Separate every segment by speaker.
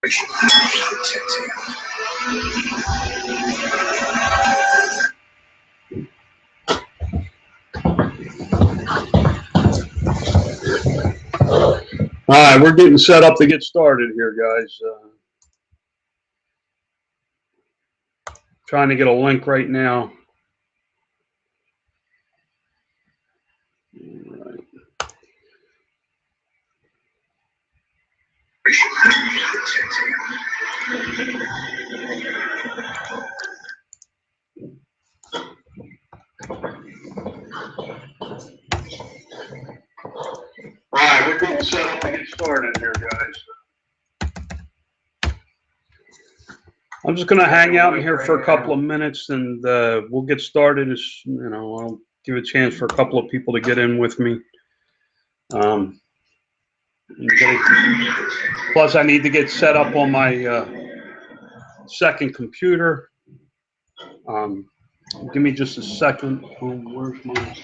Speaker 1: All right, we're getting set up to get started here, guys. Trying to get a link right now. All right. All right, we're getting set up to get started here, guys. I'm just going to hang out in here for a couple of minutes, and we'll get started. As you know, I'll give a chance for a couple of people to get in with me. Plus, I need to get set up on my second computer. Give me just a second. Oh, where's my?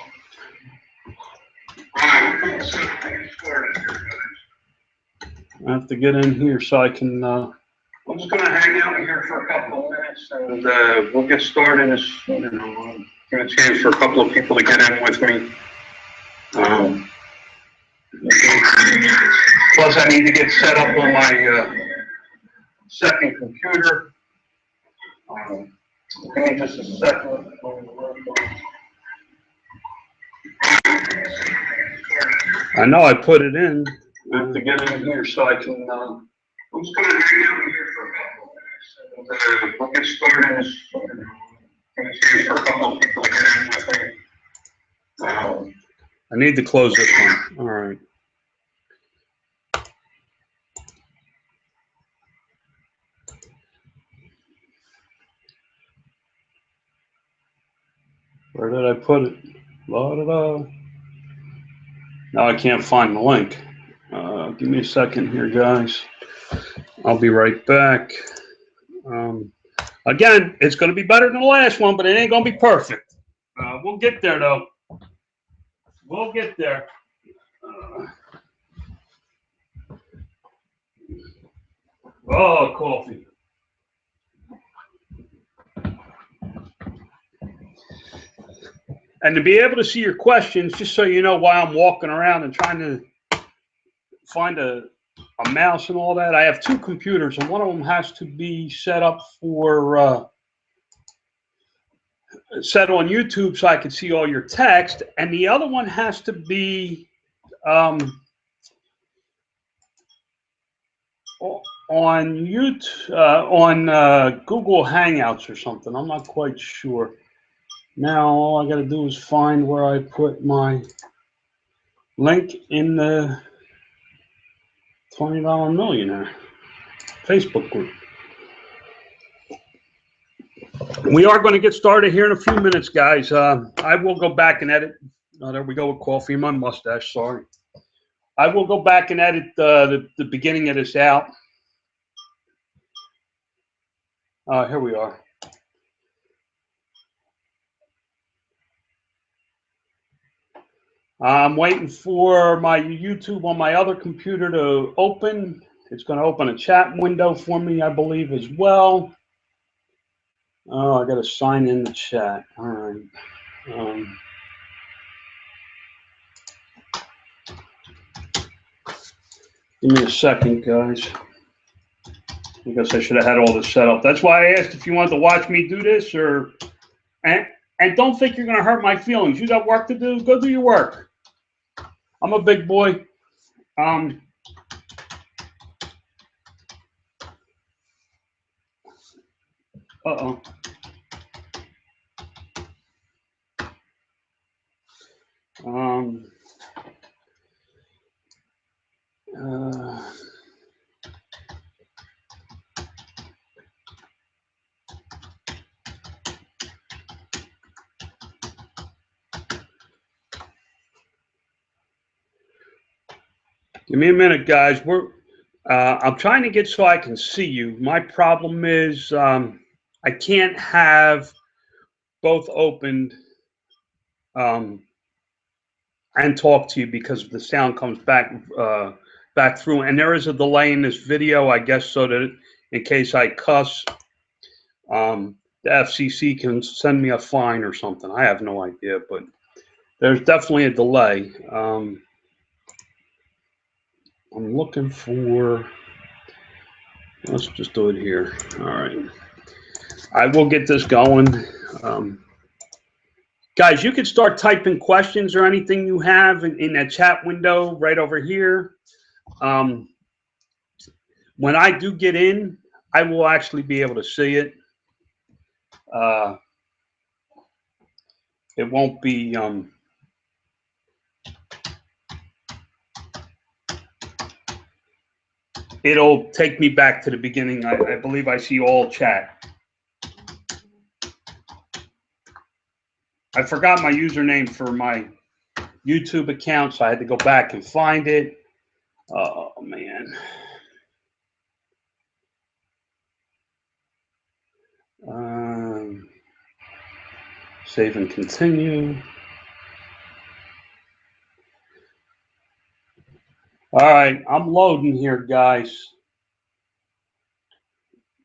Speaker 1: I have to get in here so I can. I'm just going to hang out here for a couple of minutes, and we'll get started. As you know, give a chance for a couple of people to get in with me. Plus, I need to get set up on my second computer. Give me just a second. I know I put it in. I have to get in here so I can. I'm just going to hang out here for a couple of minutes. And we'll get started. Give a chance for a couple of people to get in with me. I need to close this one. All right. Where did I put it? La, da, da. Now I can't find the link. Give me a second here, guys. I'll be right back. Again, it's going to be better than the last one, but it ain't going to be perfect. We'll get there, though. We'll get there. Oh, coffee. And to be able to see your questions, just so you know why I'm walking around and trying to find a mouse and all that, I have two computers, and one of them has to be set up for set on YouTube so I can see all your text, and the other one has to be on YouTube, on Google Hangouts or something. I'm not quite sure. Now all I got to do is find where I put my link in the $20 Millionaire Facebook group. We are going to get started here in a few minutes, guys. I will go back and edit. Oh, there we go with coffee in my mustache. Sorry. I will go back and edit the beginning of this out. Here we are. I'm waiting for my YouTube on my other computer to open. It's going to open a chat window for me, I believe, as well. Oh, I got to sign in the chat. All right. Give me a second, guys. I guess I should have had all this set up. That's why I asked if you wanted to watch me do this, and don't think you're going to hurt my feelings. You got work to do. Go do your work. I'm a big boy. Uh-oh. Give me a minute, guys. I'm trying to get so I can see you. My problem is I can't have both opened and talk to you because the sound comes back back through. And there is a delay in this video, I guess, so that in case I cuss, the FCC can send me a fine or something. I have no idea, but there's definitely a delay. I'm looking for, let's just do it here. All right. I will get this going. Guys, you can start typing questions or anything you have in that chat window right over here. When I do get in, I will actually be able to see it. It won't be it'll take me back to the beginning. I believe I see all chat. I forgot my username for my YouTube account, so I had to go back and find it. Oh, man. Save and continue. All right, I'm loading here, guys.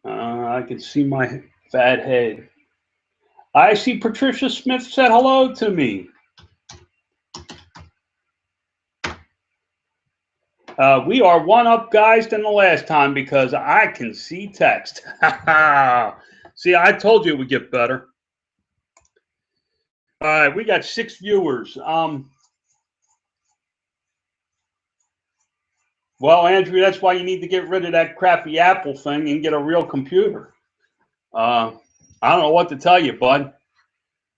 Speaker 1: I can see my fat head. I see Patricia Smith said hello to me. We are one up, guys, than the last time because I can see text. See, I told you it would get better. All right, we got 6 viewers. Well, Andrew, that's why you need to get rid of that crappy Apple thing and get a real computer. I don't know what to tell you, bud.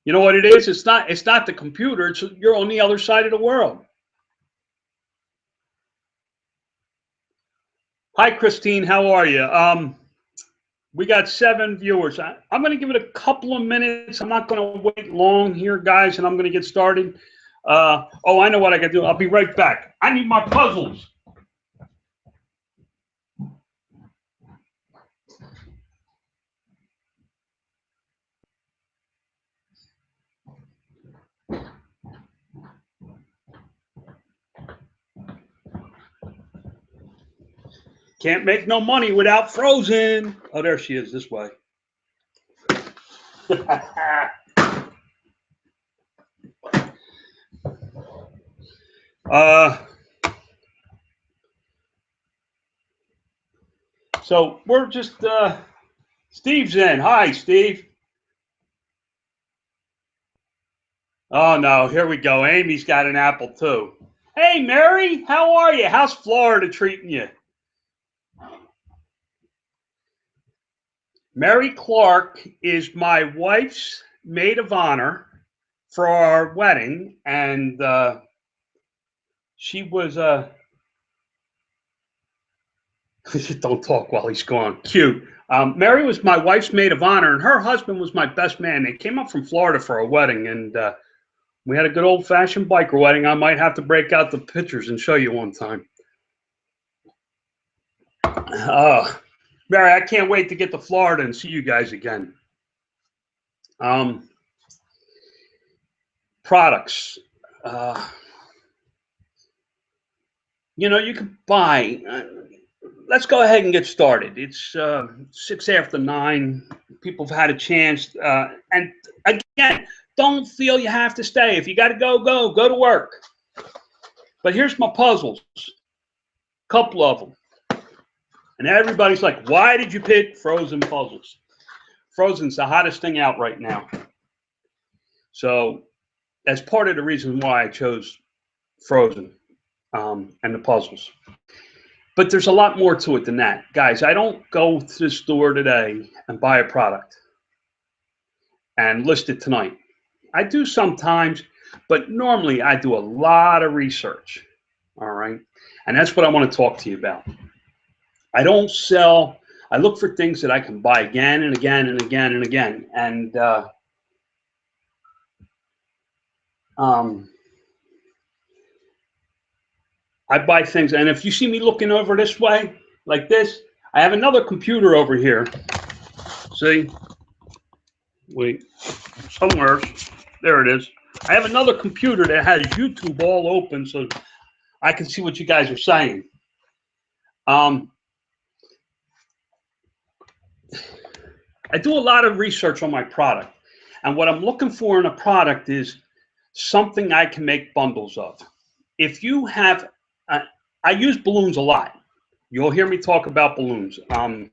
Speaker 1: You know what it is? It's not the computer. It's you're on the other side of the world. Hi, Christine. How are you? We got 7 viewers. I'm going to give it a couple of minutes. I'm not going to wait long here, guys, and I'm going to get started. Oh, I know what I got to do. I'll be right back. I need my puzzles. Can't make no money without Frozen. Oh, there she is, this way. So we're just, Steve's in. Hi, Steve. Oh, no, here we go. Amy's got an apple, too. Hey, Mary, how are you? How's Florida treating you? Mary Clark is my wife's maid of honor for our wedding, and she was don't talk while he's gone. Cute. Mary was my wife's maid of honor, and her husband was my best man. They came up from Florida for a wedding, and we had a good old-fashioned biker wedding. I might have to break out the pictures and show you one time. Mary, I can't wait to get to Florida and see you guys again. Products. You know, you can buy. Let's go ahead and get started. It's 6 after 9. People have had a chance. And again, don't feel you have to stay. If you got to go to work. But here's my puzzles. Couple of them. And everybody's like, why did you pick Frozen puzzles? Frozen's the hottest thing out right now. So that's part of the reason why I chose Frozen and the puzzles. But there's a lot more to it than that. Guys, I don't go to the store today and buy a product and list it tonight. I do sometimes, but normally I do a lot of research. All right. And that's what I want to talk to you about. I don't sell. I look for things that I can buy again and again and again and again. And I buy things. And if you see me looking over this way, like this, I have another computer over here. See? Wait. Somewhere. There it is. I have another computer that has YouTube all open so I can see what you guys are saying.
Speaker 2: I do a lot of research on my product, and what I'm looking for in a product is something I can make bundles of. If you have, I use balloons a lot. You'll hear me talk about balloons. I'm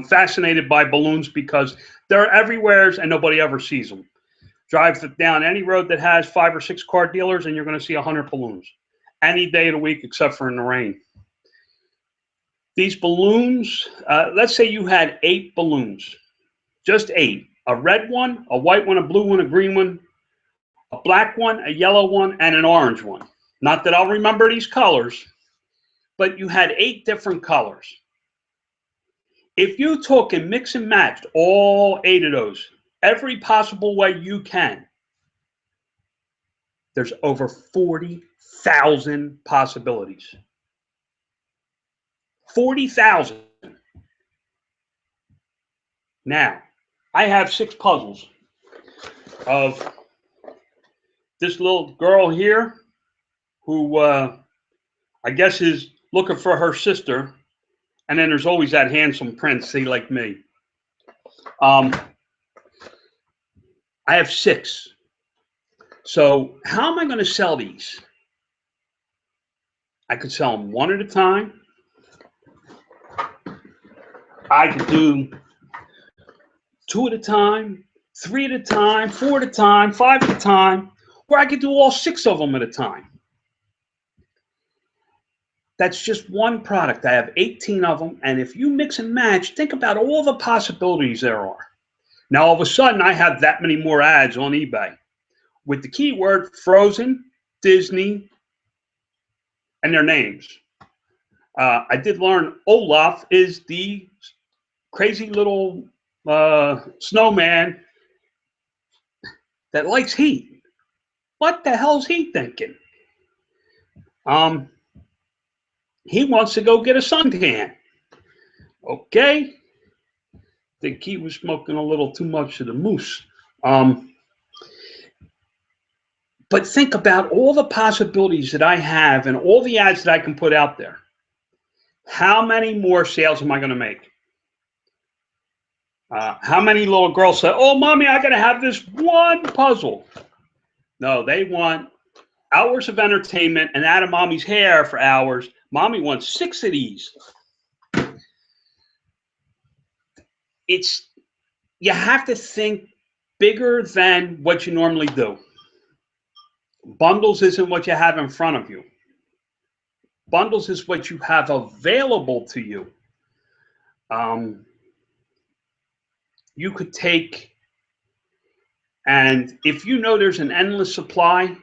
Speaker 2: fascinated by balloons because they're everywhere and nobody ever sees them. Drive down any road that has 5 or 6 car dealers and you're going to see 100 balloons any day of the week except for in the rain. These balloons, let's say you had 8 balloons, just 8. A red one, a white one, a blue one, a green one, a black one, a yellow one, and an orange one. Not that I'll remember these colors, but you had 8 different colors. If you took and mix and matched all 8 of those, every possible way you can, there's over 40,000 possibilities. 40,000. Now, I have 6 puzzles of this little girl here who I guess is looking for her sister. And then there's always that handsome prince, say like me. I have 6. So how am I going to sell these? I could sell them one at a time. I could do 2 at a time, 3 at a time, 4 at a time, 5 at a time, or I could do all 6 of them at a time. That's just one product. I have 18 of them, and if you mix and match, think about all the possibilities there are. Now, all of a sudden, I have that many more ads on eBay with the keyword Frozen, Disney, and their names. I did learn Olaf is the crazy little snowman that likes heat. What the hell's he thinking? He wants to go get a suntan. Okay. Think he was smoking a little too much of the moose. But think about all the possibilities that I have and all the ads that I can put out there. How many more sales am I going to make? How many little girls say, oh, mommy, I got to have this one puzzle. No, they want hours of entertainment and out of mommy's hair for hours. Mommy wants 6 of these. You have to think bigger than what you normally do. Bundles isn't what you have in front of you. Bundles is what you have available to you. You could take, and if you know there's an endless supply,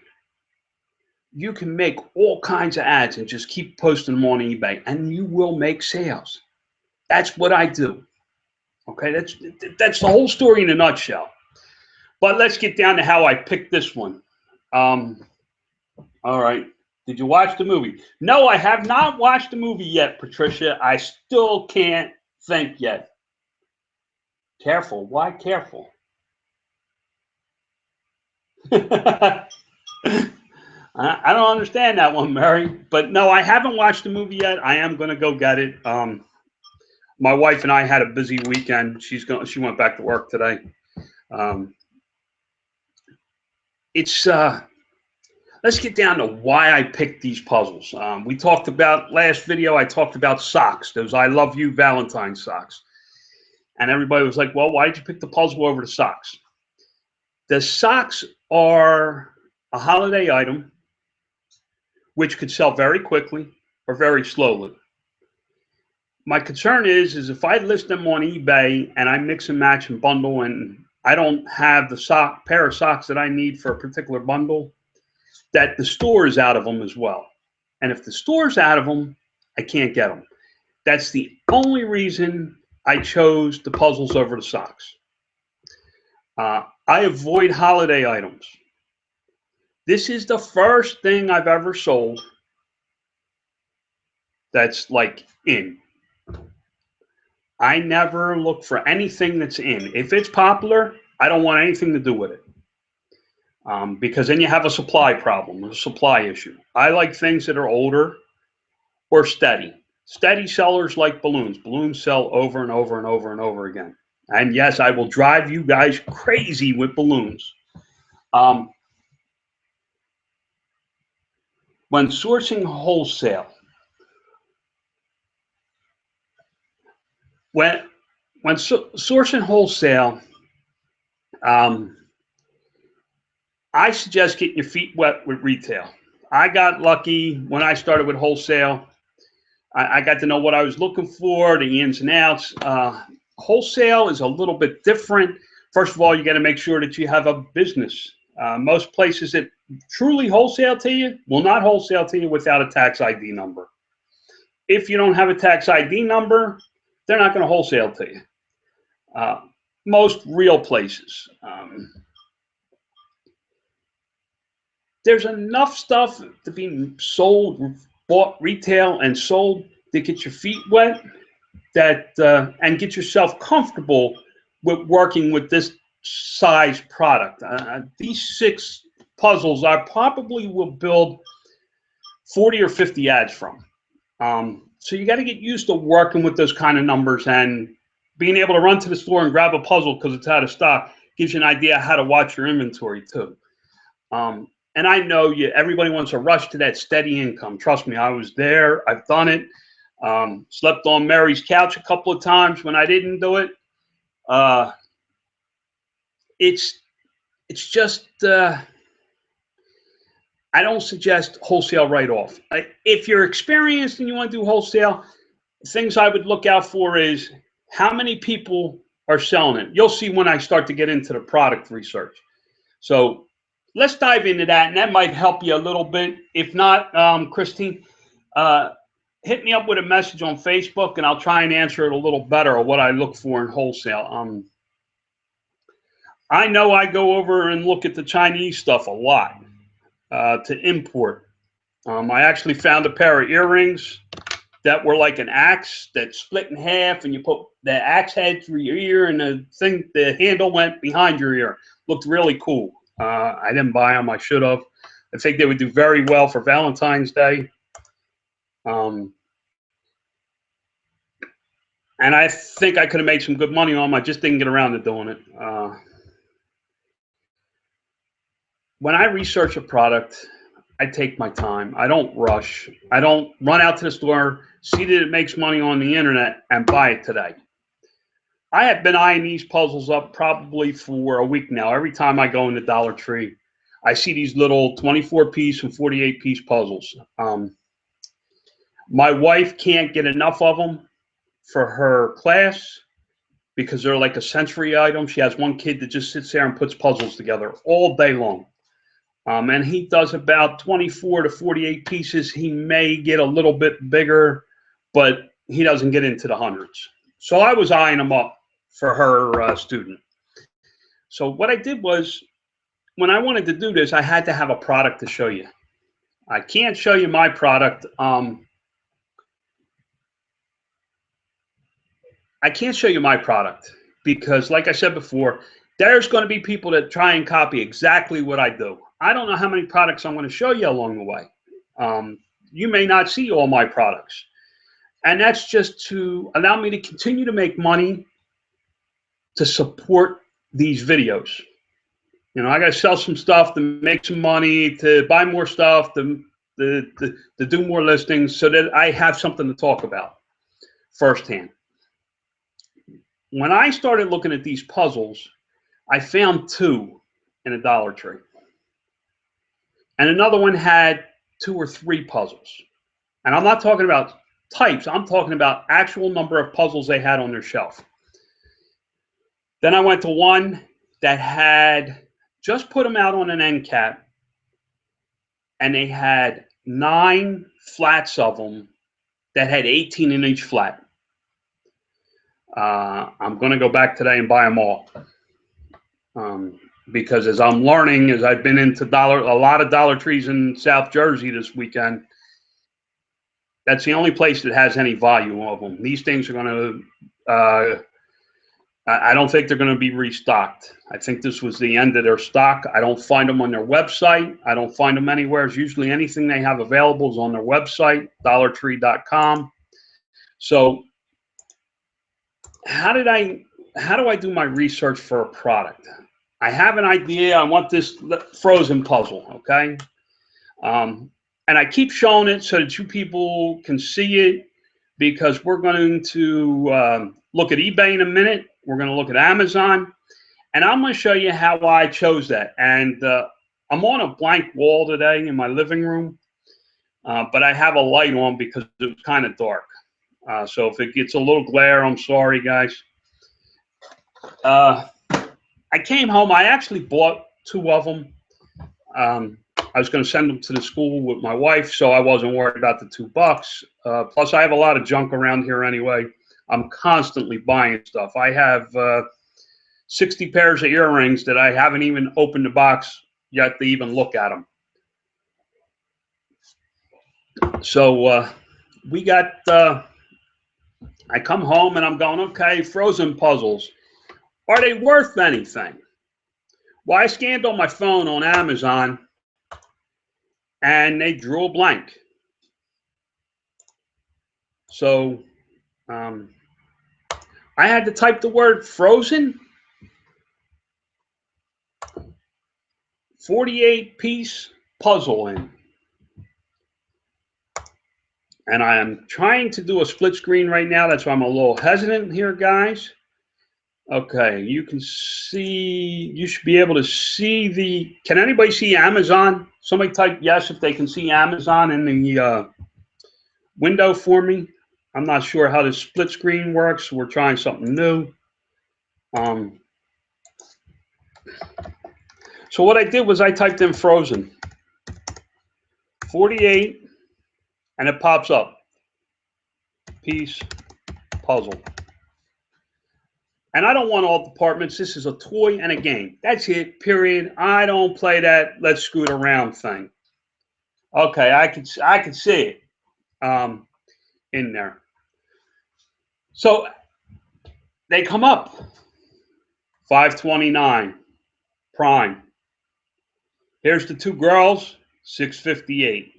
Speaker 2: you can make all kinds of ads and just keep posting them on eBay, and you will make sales. That's what I do. Okay, that's the whole story in a nutshell. But let's get down to how I picked this one. All right. Did you watch the movie? No, I have not watched the movie yet, Patricia. I still can't think yet. Careful. Why careful? I don't understand that one, Mary. But no, I haven't watched the movie yet. I am going to go get it. My wife and I had a busy weekend. She went back to work today. Let's get down to why I picked these puzzles. We talked about last video. I talked about socks, those I love you Valentine socks, and everybody was like, "Well, why did you pick the puzzle over the socks?" The socks are a holiday item, which could sell very quickly or very slowly. My concern is if I list them on eBay and I mix and match and bundle, and I don't have the pair of socks that I need for a particular bundle, that the store is out of them as well. And if the store's out of them, I can't get them. That's the only reason I chose the puzzles over the socks. I avoid holiday items. This is the first thing I've ever sold that's like in. I never look for anything that's in. If it's popular, I don't want anything to do with it. Because then you have a supply problem, a supply issue. I like things that are older or steady. Steady sellers like balloons. Balloons sell over and over and over and over again. And yes, I will drive you guys crazy with balloons. When sourcing wholesale, sourcing wholesale, I suggest getting your feet wet with retail. I got lucky when I started with wholesale. I got to know what I was looking for, the ins and outs. Wholesale is a little bit different. First of all, you got to make sure that you have a business. Most places that truly wholesale to you will not wholesale to you without a tax ID number. If you don't have a tax ID number, they're not going to wholesale to you. Most real places. There's enough stuff to be sold, bought retail and sold to get your feet wet and get yourself comfortable with working with this size product. These 6 puzzles I probably will build 40 or 50 ads from. So you got to get used to working with those kind of numbers, and being able to run to the store and grab a puzzle because it's out of stock gives you an idea how to watch your inventory too. And I know everybody wants to rush to that steady income. Trust me, I was there. I've done it. Slept on Mary's couch a couple of times when I didn't do it. It's just, I don't suggest wholesale right off. If you're experienced and you want to do wholesale, things I would look out for is how many people are selling it. You'll see when I start to get into the product research. So let's dive into that, and that might help you a little bit. If not, Christine, hit me up with a message on Facebook, and I'll try and answer it a little better of what I look for in wholesale. I know I go over and look at the Chinese stuff a lot to import. I actually found a pair of earrings that were like an axe that split in half, and you put the axe head through your ear, and the handle went behind your ear. Looked really cool. I didn't buy them. I should have. I think they would do very well for Valentine's Day. And I think I could have made some good money on them. I just didn't get around to doing it. When I research a product, I take my time. I don't rush. I don't run out to the store, see that it makes money on the internet, and buy it today. I have been eyeing these puzzles up probably for a week now. Every time I go into Dollar Tree, I see these little 24-piece and 48-piece puzzles. My wife can't get enough of them for her class because they're like a sensory item. She has one kid that just sits there and puts puzzles together all day long. And he does about 24 to 48 pieces. He may get a little bit bigger, but he doesn't get into the hundreds. So I was eyeing them up for her student. So what I did was, when I wanted to do this, I had to have a product to show you. I can't show you my product. I can't show you my product because, like I said before, there's going to be people that try and copy exactly what I do. I don't know how many products I'm going to show you along the way. You may not see all my products. And that's just to allow me to continue to make money to support these videos. You know, I got to sell some stuff to make some money, to buy more stuff, to do more listings so that I have something to talk about firsthand. When I started looking at these puzzles, I found 2 in a Dollar Tree. And another one had 2 or 3 puzzles. And I'm not talking about types. I'm talking about actual number of puzzles they had on their shelf. Then I went to one that had just put them out on an end cap, and they had 9 flats of them that had 18 in each flat. I'm going to go back today and buy them all. Because as I'm learning, as I've been into a lot of Dollar Trees in South Jersey this weekend, that's the only place that has any volume of them. These things are going to, I don't think they're going to be restocked. I think this was the end of their stock. I don't find them on their website. I don't find them anywhere. It's usually anything they have available is on their website, dollartree.com. So how do I do my research for a product? I have an idea. I want this frozen puzzle, okay? And I keep showing it so that you people can see it, because we're going to look at eBay in a minute. We're going to look at Amazon, and I'm going to show you how I chose that. And I'm on a blank wall today in my living room, but I have a light on because it was kind of dark. So if it gets a little glare, I'm sorry, guys. I came home. I actually bought 2 of them. I was going to send them to the school with my wife, so I wasn't worried about the $2. Plus, I have a lot of junk around here anyway. I'm constantly buying stuff. I have 60 pairs of earrings that I haven't even opened the box yet to even look at them. So we got, I come home and I'm going, okay, frozen puzzles. Are they worth anything? Well, I scanned on my phone on Amazon, and they drew a blank. So I had to type the word frozen, 48-piece puzzle in. And I am trying to do a split screen right now. That's why I'm a little hesitant here, guys. Okay, you can see, you should be able to see the, can anybody see Amazon? Somebody type yes if they can see Amazon in the window for me. I'm not sure how this split screen works. We're trying something new. So what I did was I typed in frozen 48, and it pops up piece puzzle. And I don't want all departments. This is a toy and a game. That's it, period. I don't play that let's scoot around thing. Okay, I could see it in there. So they come up $5.29 prime. Here's the 2 girls, $6.58.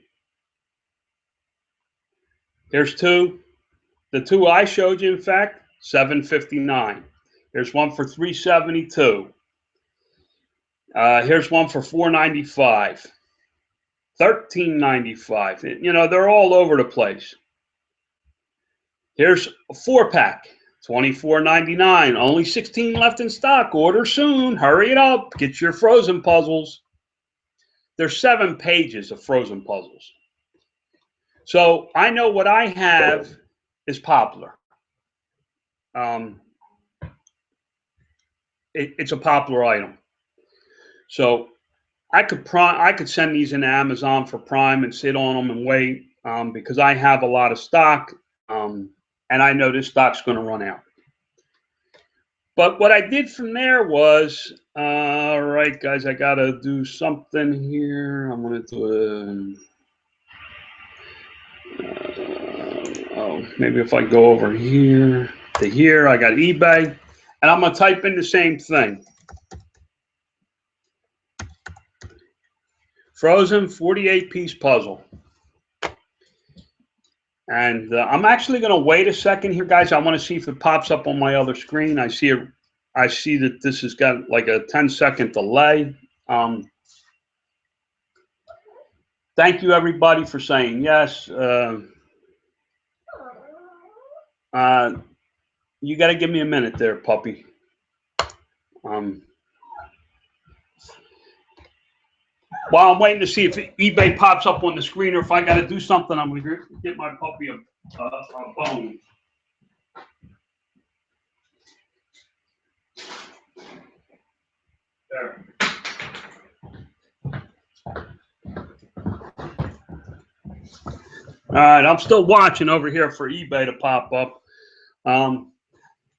Speaker 2: Here's 2. The 2 I showed you, in fact, $7.59. Here's one for $3.72. Here's one for $4.95. $13.95. You know, they're all over the place. Here's a 4-pack, $24.99. Only 16 left in stock. Order soon. Hurry it up. Get your frozen puzzles. There's 7 pages of frozen puzzles. So I know what I have is popular. It's a popular item. So I could send these into Amazon for Prime and sit on them and wait because I have a lot of stock, and I know this stock's going to run out. But what I did from there was, all right, guys, I got to do something here. I'm going to do maybe if I go over here to here, I got eBay, and I'm going to type in the same thing. Frozen 48-piece puzzle. And I'm actually going to wait a second here, guys. I want to see if it pops up on my other screen. I see that this has got like a 10-second delay. Thank you, everybody, for saying yes. You got to give me a minute there, puppy. While I'm waiting to see if eBay pops up on the screen or if I got to do something, I'm going to get my puppy a bone. There. All right, I'm still watching over here for eBay to pop up.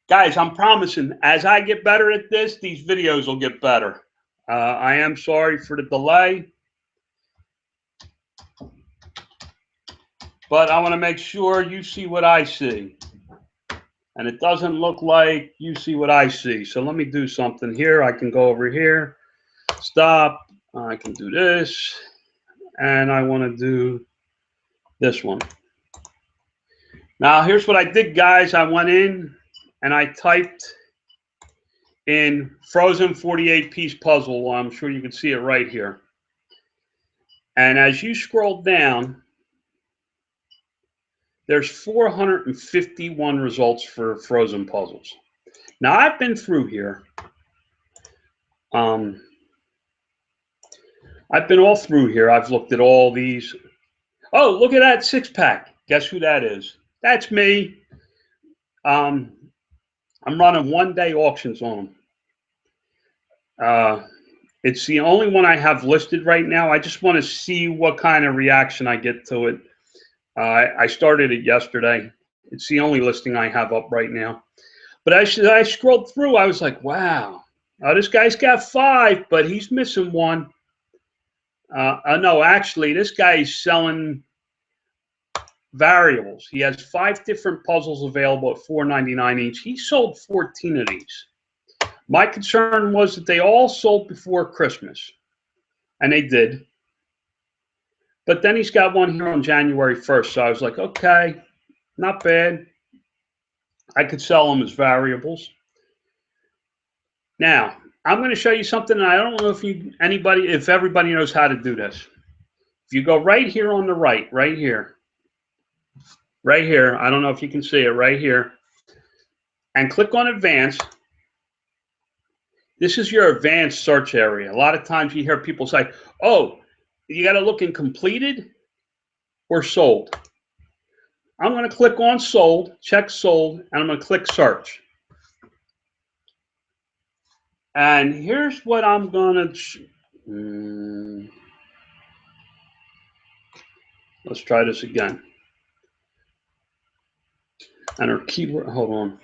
Speaker 2: Guys, I'm promising, as I get better at this, these videos will get better. I am sorry for the delay, but I want to make sure you see what I see. And it doesn't look like you see what I see. So let me do something here. I can go over here, stop. I can do this, and I want to do this one. Now, here's what I did, guys. I went in and I typed in frozen 48-piece puzzle. I'm sure you can see it right here. And as you scroll down, there's 451 results for frozen puzzles. Now, I've been through here. I've been all through here. I've looked at all these. Oh, look at that 6-pack. Guess who that is? That's me. I'm running one-day auctions on them. It's the only one I have listed right now. I just want to see what kind of reaction I get to it. I started it yesterday. It's the only listing I have up right now. But as I scrolled through, I was like, wow, this guy's got 5, but he's missing one. No, actually, this guy's selling variables. He has 5 different puzzles available at $4.99 each. He sold 14 of these. My concern was that they all sold before Christmas, and they did. But then he's got one here on January 1st, so I was like, okay, not bad. I could sell them as variables. Now, I'm going to show you something, and I don't know if everybody knows how to do this. If you go right here on the right here, I don't know if you can see it right here, and click on Advanced. This is your advanced search area. A lot of times you hear people say, oh, you got to look in completed or sold. I'm going to click on sold, check sold, and I'm going to click search. And here's what I'm going to, let's try this again. And our keyword, hold on.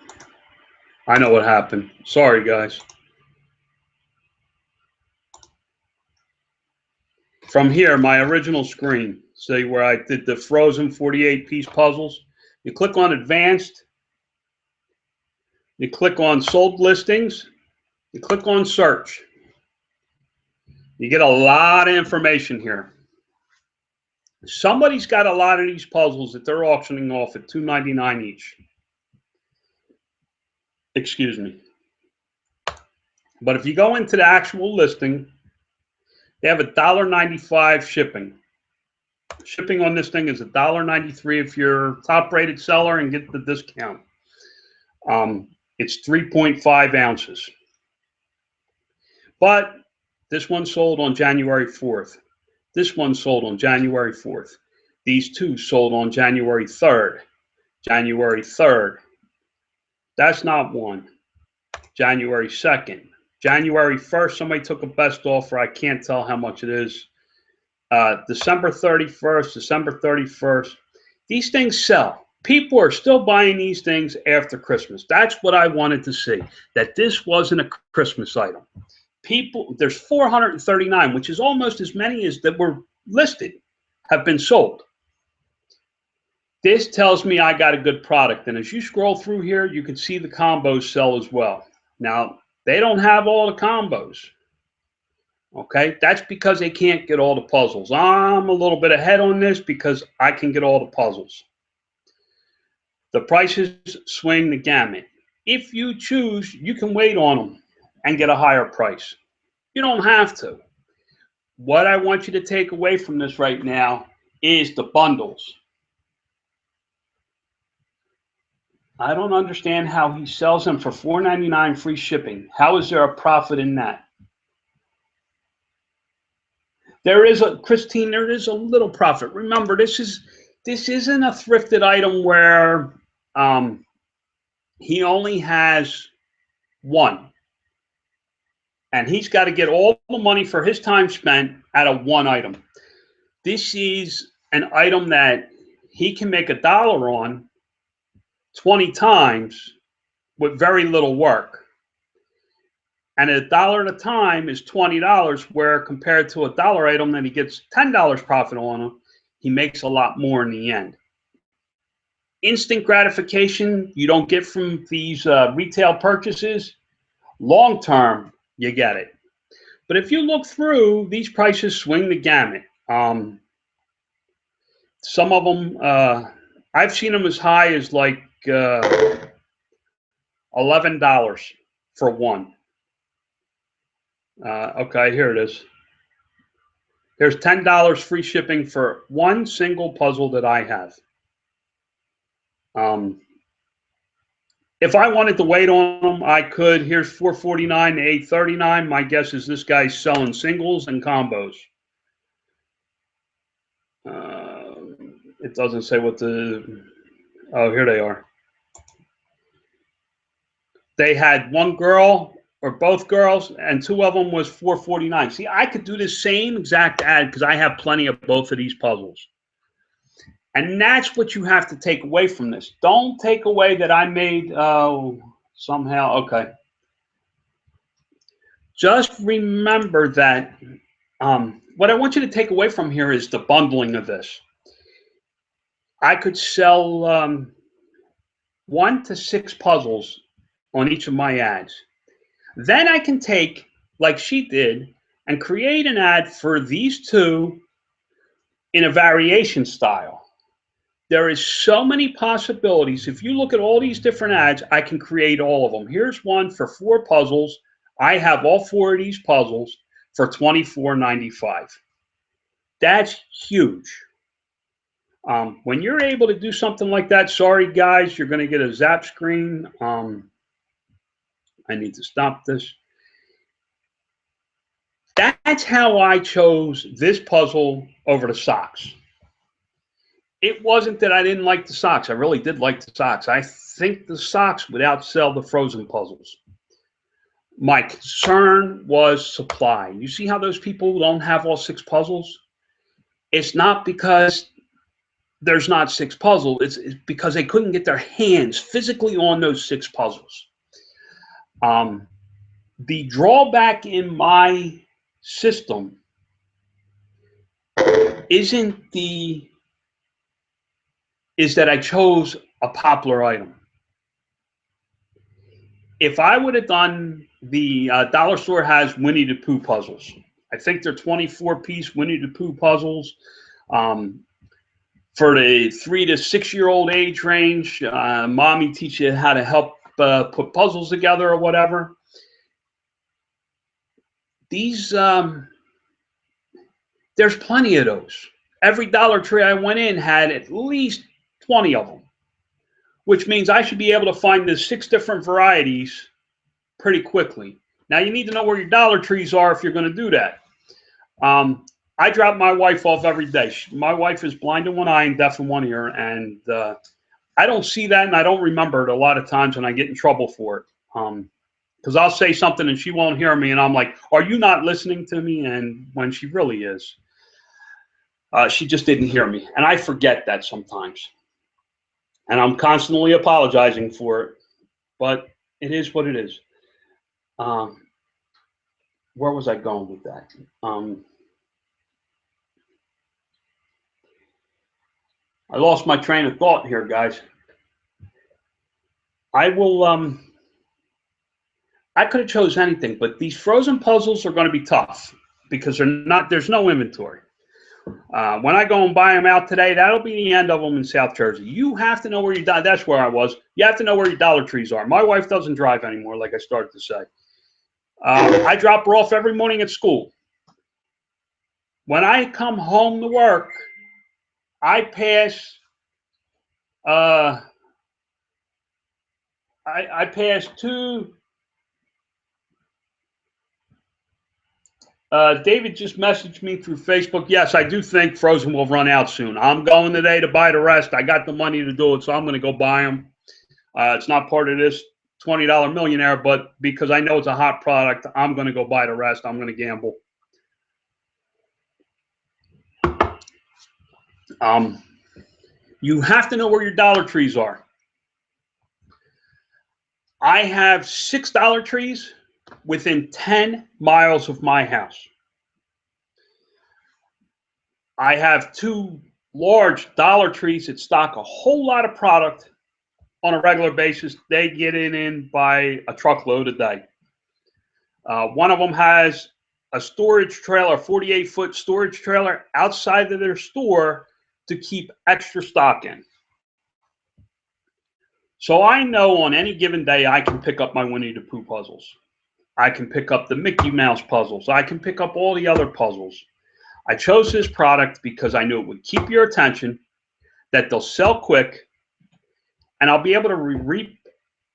Speaker 2: I know what happened. Sorry, guys. From here, my original screen, say where I did the frozen 48-piece puzzles, you click on advanced, you click on sold listings, you click on search. You get a lot of information here. Somebody's got a lot of these puzzles that they're auctioning off at $2.99 each. Excuse me. But if you go into the actual listing, they have $1.95 shipping. Shipping on this thing is $1.93 if you're a top-rated seller and get the discount. It's 3.5 ounces. But this one sold on January 4th. This one sold on January 4th. These 2 sold on January 3rd. January 3rd. That's not one. January 2nd. January 1st, somebody took a best offer. I can't tell how much it is. December 31st, December 31st. These things sell. People are still buying these things after Christmas. That's what I wanted to see, that this wasn't a Christmas item. There's 439, which is almost as many as that were listed, have been sold. This tells me I got a good product. And as you scroll through here, you can see the combos sell as well. Now, they don't have all the combos. Okay, that's because they can't get all the puzzles. I'm a little bit ahead on this because I can get all the puzzles. The prices swing the gamut. If you choose, you can wait on them and get a higher price. You don't have to. What I want you to take away from this right now is the bundles. I don't understand how he sells them for $4.99 free shipping. How is there a profit in that? Christine, there is a little profit. Remember, this isn't a thrifted item where he only has one. And he's got to get all the money for his time spent out of one item. This is an item that he can make $1 on 20 times with very little work. And $1 at a time is $20, where compared to $1 item that he gets $10 profit on him, he makes a lot more in the end. Instant gratification you don't get from these retail purchases. Long term, you get it. But if you look through, these prices swing the gamut. Some of them I've seen them as high as like $11 for one. Okay, here it is. There's $10 free shipping for one single puzzle that I have. If I wanted to wait on them, I could. Here's $4.49 to $8.39. My guess is this guy's selling singles and combos. It doesn't say what the. Oh, here they are. They had one girl or both girls, and two of them was $4.49. See, I could do the same exact ad because I have plenty of both of these puzzles. And that's what you have to take away from this. Don't take away that I made somehow. Okay. Just remember that what I want you to take away from here is the bundling of this. I could sell 1 to 6 puzzles on each of my ads. Then I can take, like she did, and create an ad for these two in a variation style. There is so many possibilities. If you look at all these different ads, I can create all of them. Here's one for 4 puzzles. I have all 4 of these puzzles for $24.95. That's huge. When you're able to do something like that, sorry guys, you're going to get a zap screen. I need to stop this. That's how I chose this puzzle over the socks. It wasn't that I didn't like the socks. I really did like the socks. I think the socks would outsell the frozen puzzles. My concern was supply. You see how those people don't have all 6 puzzles? It's not because there's not 6 puzzles. It's because they couldn't get their hands physically on those 6 puzzles. The drawback in my system is that I chose a popular item. If I would have done the dollar store has Winnie the Pooh puzzles. I think they're 24-piece Winnie the Pooh puzzles. For the 3 to 6-year-old age range, mommy teach you how to help put puzzles together or whatever. These, there's plenty of those. Every Dollar Tree I went in had at least 20 of them, which means I should be able to find the 6 different varieties pretty quickly. Now, you need to know where your Dollar Trees are if you're going to do that. I drop my wife off every day. My wife is blind in one eye and deaf in one ear, and I don't see that, and I don't remember it a lot of times, and I get in trouble for it. Because I'll say something and she won't hear me, and I'm like, are you not listening to me? And when she really is, she just didn't hear me. And I forget that sometimes. And I'm constantly apologizing for it, but it is what it is. Where was I going with that? I lost my train of thought here, guys. I could have chose anything, but these frozen puzzles are going to be tough because there's no inventory. When I go and buy them out today, that'll be the end of them in South Jersey. You have to know where that's where I was. You have to know where your Dollar Trees are. My wife doesn't drive anymore, like I started to say. I drop her off every morning at school. When I come home to work, I pass I pass 2. David just messaged me through Facebook. Yes, I do think Frozen will run out soon. I'm going today to buy the rest. I got the money to do it, so I'm going to go buy them. It's not part of this $20 millionaire, but because I know it's a hot product, I'm going to go buy the rest. I'm going to gamble. You have to know where your Dollar Trees are. I have 6 Dollar Trees within 10 miles of my house. I have 2 large Dollar Trees that stock a whole lot of product on a regular basis. They get it in by a truckload a day. One of them has a storage trailer, 48-foot storage trailer outside of their store to keep extra stock in. So I know on any given day I can pick up my Winnie the Pooh puzzles. I can pick up the Mickey Mouse puzzles. I can pick up all the other puzzles. I chose this product because I knew it would keep your attention, that they'll sell quick, and I'll be able to reap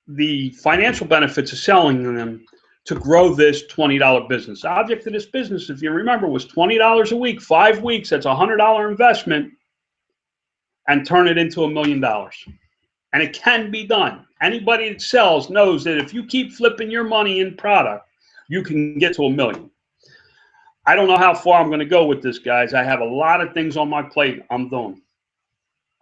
Speaker 2: the financial benefits of selling them to grow this $20 business. The object of this business, if you remember, was $20 a week, 5 weeks. That's a $100 investment, and turn it into $1 million. And it can be done. Anybody that sells knows that if you keep flipping your money in product, you can get to $1 million. I don't know how far I'm going to go with this, guys. I have a lot of things on my plate I'm doing.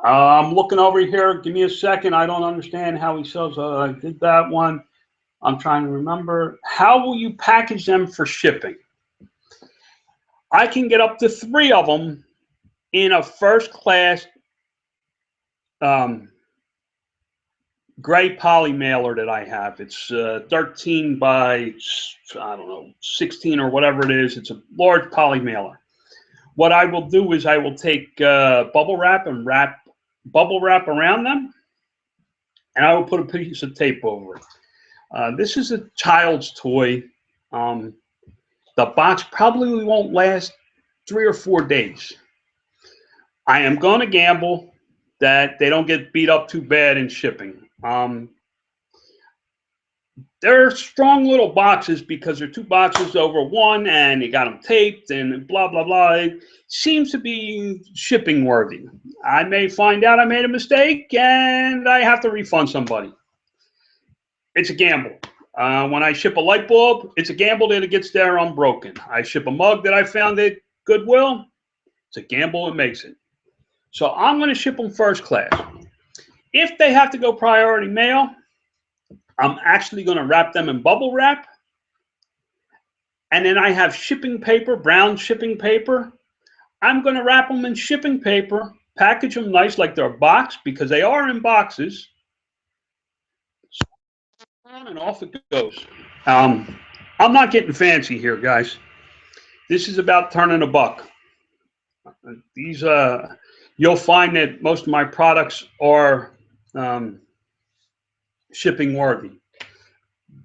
Speaker 2: I'm looking over here. Give me a second. I don't understand how he sells. I did that one. I'm trying to remember. How will you package them for shipping? I can get up to 3 of them in a first class gray poly mailer that I have. It's 13 by, I don't know, 16 or whatever it is. It's a large poly mailer. What I will do is I will take bubble wrap and wrap bubble wrap around them, and I will put a piece of tape over it. This is a child's toy. The box probably won't last 3 or 4 days. I am going to gamble that they don't get beat up too bad in shipping. They're strong little boxes because they're 2 boxes over one, and you got them taped and blah, blah, blah. It seems to be shipping worthy. I may find out I made a mistake and I have to refund somebody. It's a gamble. When I ship a light bulb, it's a gamble that it gets there unbroken. I ship a mug that I found at Goodwill. It's a gamble it makes it. So I'm going to ship them first class. If they have to go priority mail, I'm actually going to wrap them in bubble wrap. And then I have shipping paper, brown shipping paper. I'm going to wrap them in shipping paper, package them nice like they're a box, because they are in boxes. On and off it goes. I'm not getting fancy here, guys. This is about turning a buck. These, you'll find that most of my products are shipping worthy.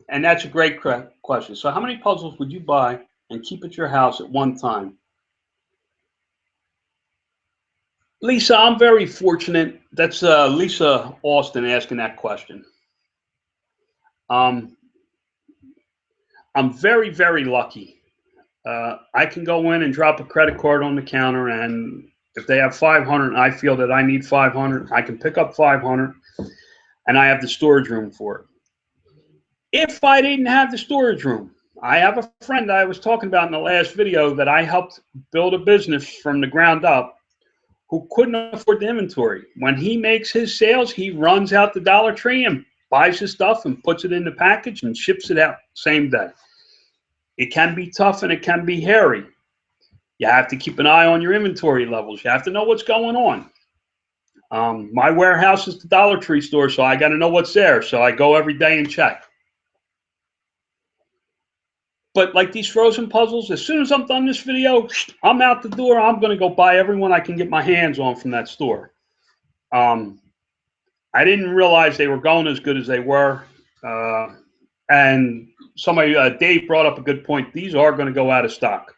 Speaker 2: And that's a great question. So how many puzzles would you buy and keep at your house at one time? Lisa, I'm very fortunate. That's Lisa Austin asking that question. I'm very, very lucky. I can go in and drop a credit card on the counter, and if they have 500 and I feel that I need 500, I can pick up 500, and I have the storage room for it. If I didn't have the storage room, I have a friend I was talking about in the last video that I helped build a business from the ground up, who couldn't afford the inventory. When he makes his sales, he runs out the Dollar Tree and buys his stuff and puts it in the package and ships it out same day. It can be tough and it can be hairy. You have to keep an eye on your inventory levels. You have to know what's going on. My warehouse is the Dollar Tree store, so I got to know what's there. So I go every day and check. But like these frozen puzzles, as soon as I'm done this video, I'm out the door. I'm going to go buy everyone I can get my hands on from that store. I didn't realize they were going as good as they were. And somebody, Dave brought up a good point. These are going to go out of stock.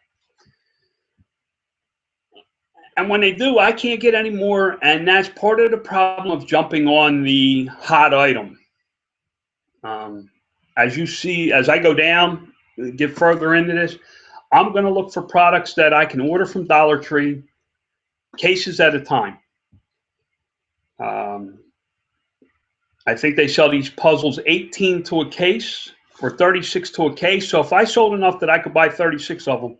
Speaker 2: And when they do, I can't get any more. And that's part of the problem of jumping on the hot item. As you see, as I go down, get further into this, I'm going to look for products that I can order from Dollar Tree, cases at a time. I think they sell these puzzles 18 to a case or 36 to a case. So if I sold enough that I could buy 36 of them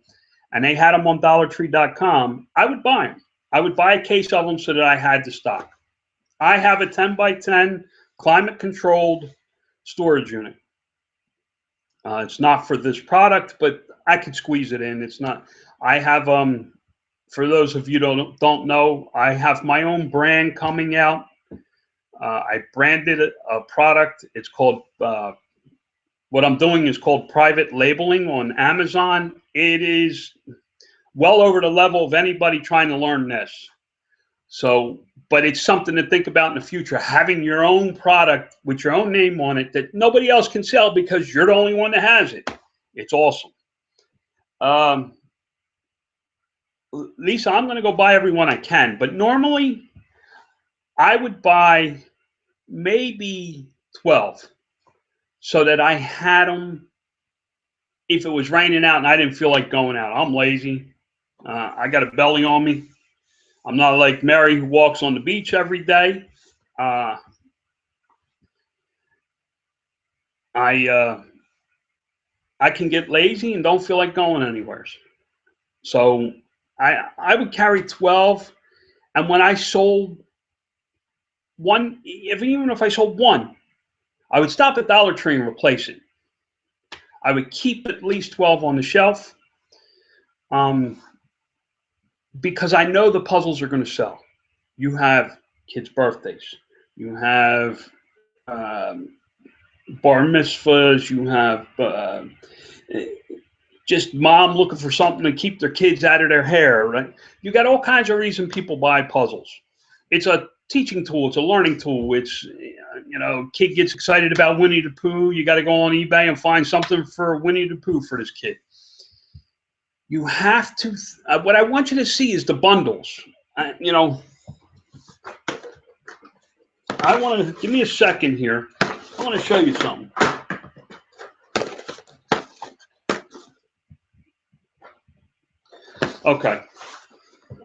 Speaker 2: and they had them on DollarTree.com, I would buy them. I would buy a case of them so that I had the stock. I have a 10 by 10 climate controlled storage unit. It's not for this product, but I could squeeze it in. It's not. I have, for those of you don't know, I have my own brand coming out. I branded a product. It's called, what I'm doing is called private labeling on Amazon. It is well over the level of anybody trying to learn this. So but it's something to think about in the future, having your own product with your own name on it that nobody else can sell because you're the only one that has it. It's awesome. Lisa, I'm going to go buy every one I can, but normally I would buy maybe 12 so that I had them if it was raining out and I didn't feel like going out. I'm lazy. I got a belly on me. I'm not like Mary who walks on the beach every day. I can get lazy and don't feel like going anywhere. So I would carry 12, and when I sold one, even if I sold one, I would stop at Dollar Tree and replace it. I would keep at least 12 on the shelf, because I know the puzzles are going to sell. You have kids' birthdays, you have bar mitzvahs, you have just mom looking for something to keep their kids out of their hair, right? You got all kinds of reasons people buy puzzles. It's a teaching tool. It's a learning tool. It's, kid gets excited about Winnie the Pooh. You got to go on eBay and find something for Winnie the Pooh for this kid. You have to, what I want you to see is the bundles. I want to, give me a second here. I want to show you something. Okay.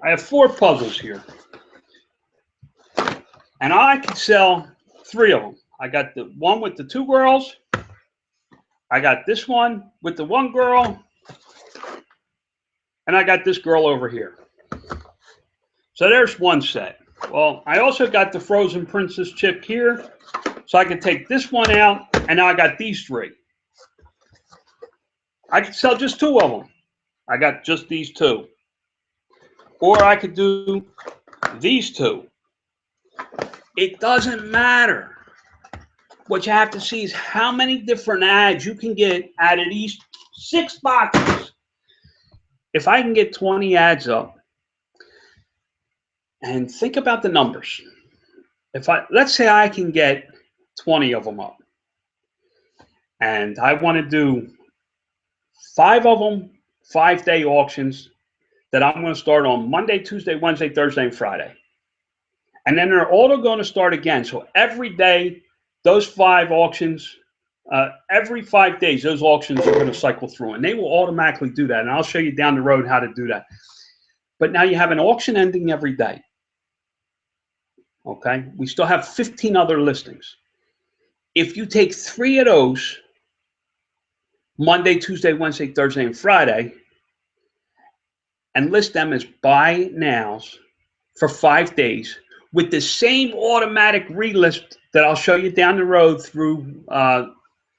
Speaker 2: I have 4 puzzles here. And I could sell 3 of them. I got the one with the 2 girls. I got this one with the 1 girl. And I got this girl over here. So there's one set. Well, I also got the Frozen Princess chip here. So I could take this one out, and now I got these 3. I could sell just 2 of them. I got just these 2. Or I could do these 2. It doesn't matter. What you have to see is how many different ads you can get out of these 6 boxes. If I can get 20 ads up, and think about the numbers. Let's say I can get 20 of them up, and I want to do 5 of them 5-day auctions that I'm going to start on Monday, Tuesday, Wednesday, Thursday, and Friday. And then they're all going to start again. So every day, those 5 auctions, every 5 days, those auctions are going to cycle through, and they will automatically do that. And I'll show you down the road how to do that. But now you have an auction ending every day. Okay? We still have 15 other listings. If you take 3 of those, Monday, Tuesday, Wednesday, Thursday, and Friday, and list them as buy nows for 5 days with the same automatic relist that I'll show you down the road through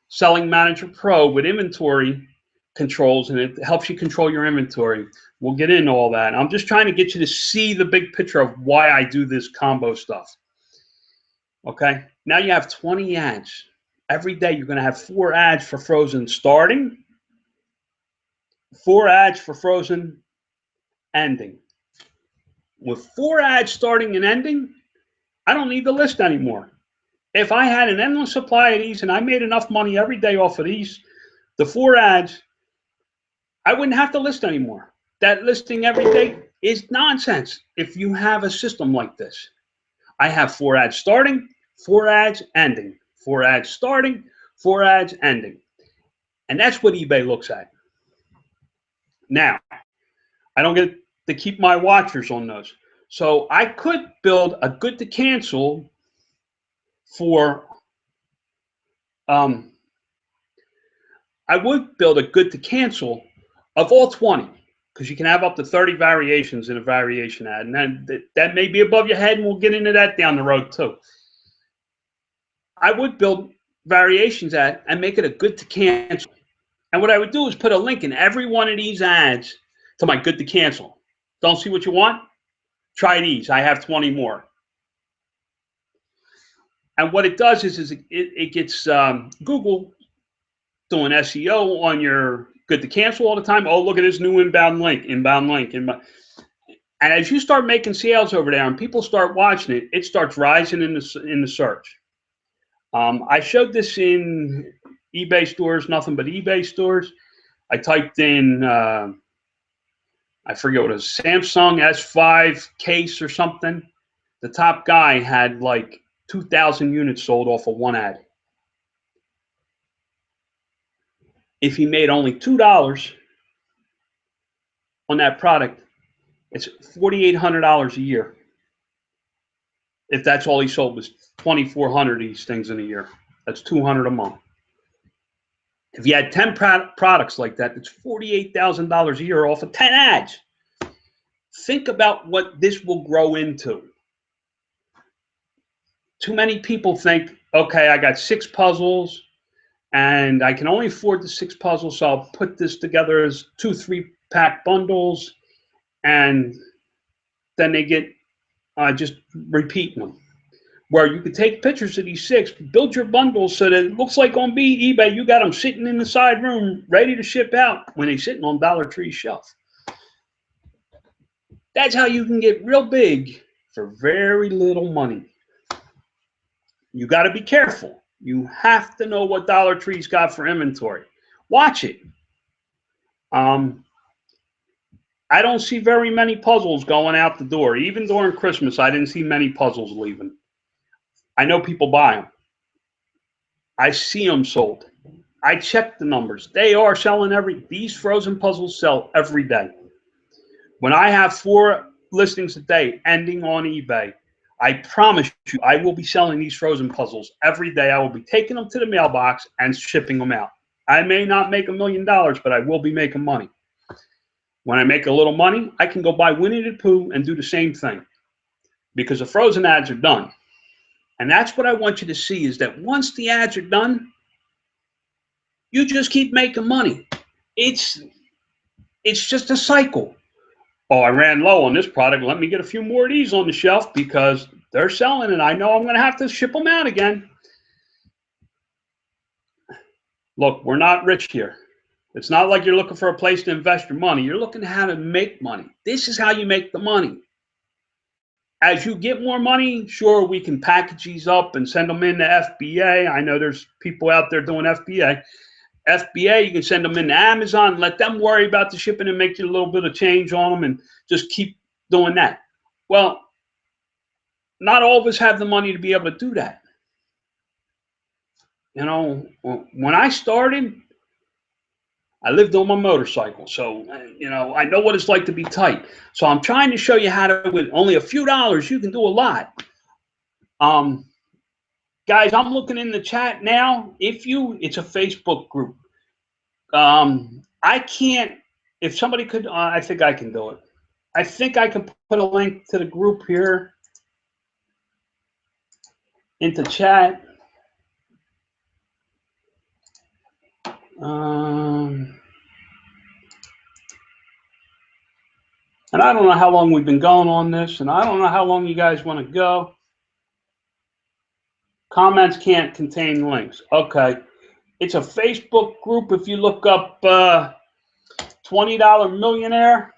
Speaker 2: Selling Manager Pro with inventory controls, and it helps you control your inventory. We'll get into all that. I'm just trying to get you to see the big picture of why I do this combo stuff. Okay, now you have 20 ads. Every day you're going to have 4 ads for Frozen starting, 4 ads for Frozen ending. With 4 ads starting and ending, I don't need the list anymore. If I had an endless supply of these and I made enough money every day off of these, the 4 ads, I wouldn't have to list anymore. That listing every day is nonsense if you have a system like this. I have 4 ads starting, 4 ads ending, 4 ads starting, 4 ads ending. And that's what eBay looks at. Now, I don't get to keep my watchers on those. So I could build a good to cancel for, I would build a good to cancel of all 20, because you can have up to 30 variations in a variation ad. And then that may be above your head, and we'll get into that down the road too. I would build variations ad and make it a good to cancel. And what I would do is put a link in every one of these ads to my good to cancel. Don't see what you want? Try these. I have 20 more. And what it does is it gets Google doing SEO on your good to cancel all the time. Oh, look at this new inbound link, inbound link. And as you start making sales over there and people start watching it, it starts rising in the search. I showed this in eBay stores, nothing but eBay stores. I typed in, I forget what it was, Samsung S5 case or something. The top guy had like 2,000 units sold off of one ad. If he made only $2 on that product, it's $4,800 a year. If that's all he sold was 2,400 of these things in a year, that's 200 a month. If you had 10 products like that, that's $48,000 a year off of 10 ads. Think about what this will grow into. Too many people think, okay, I got 6 puzzles and I can only afford the 6 puzzles, so I'll put this together as 2 3-pack bundles, and then they get just repeating them. Where you could take pictures of these 6, build your bundles so that it looks like on eBay you got them sitting in the side room ready to ship out when they're sitting on Dollar Tree's shelf. That's how you can get real big for very little money. You got to be careful. You have to know what Dollar Tree's got for inventory. Watch it. I don't see very many puzzles going out the door. Even during Christmas, I didn't see many puzzles leaving. I know people buy them. I see them sold. I check the numbers. They are selling these frozen puzzles sell every day. When I have 4 listings a day ending on eBay, I promise you I will be selling these frozen puzzles every day. I will be taking them to the mailbox and shipping them out. I may not make $1 million, but I will be making money. When I make a little money, I can go buy Winnie the Pooh and do the same thing because the frozen ads are done. And that's what I want you to see, is that once the ads are done, you just keep making money. It's just a cycle. Oh, I ran low on this product. Let me get a few more of these on the shelf because they're selling and I know I'm going to have to ship them out again. Look, we're not rich here. It's not like you're looking for a place to invest your money. You're looking at how to make money. This is how you make the money. As you get more money, sure, we can package these up and send them into FBA. I know there's people out there doing FBA. FBA, you can send them into Amazon, let them worry about the shipping and make you a little bit of change on them and just keep doing that. Well, not all of us have the money to be able to do that. You know, when I started, I lived on my motorcycle, so, you know, I know what it's like to be tight. So I'm trying to show you how to, with only a few dollars, you can do a lot. Guys, I'm looking in the chat now. It's a Facebook group. I can't, if somebody could, I think I can do it. I think I can put a link to the group here into chat. And I don't know how long we've been going on this, and I don't know how long you guys want to go. Comments can't contain links. Okay. It's a Facebook group. If you look up $20 Millionaire,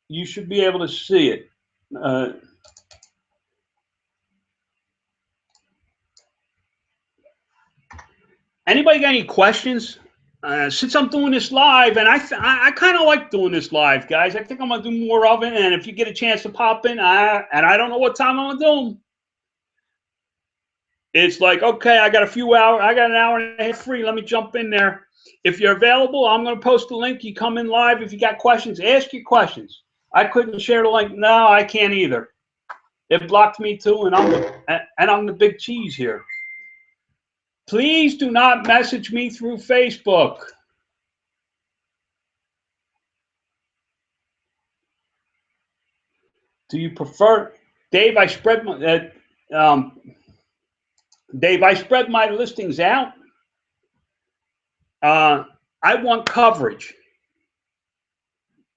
Speaker 2: you should be able to see it. Anybody got any questions? Since I'm doing this live, and I kind of like doing this live, guys. I think I'm going to do more of it, and if you get a chance to pop in, and I don't know what time I'm going to do them. It's like, okay, I got a few hours, I got an hour and a half free. Let me jump in there. If you're available, I'm going to post the link. You come in live. If you got questions, ask your questions. I couldn't share the link. No, I can't either. It blocked me too, and I'm the big cheese here. Please do not message me through Facebook. Do you prefer, Dave? I spread my listings out. I want coverage.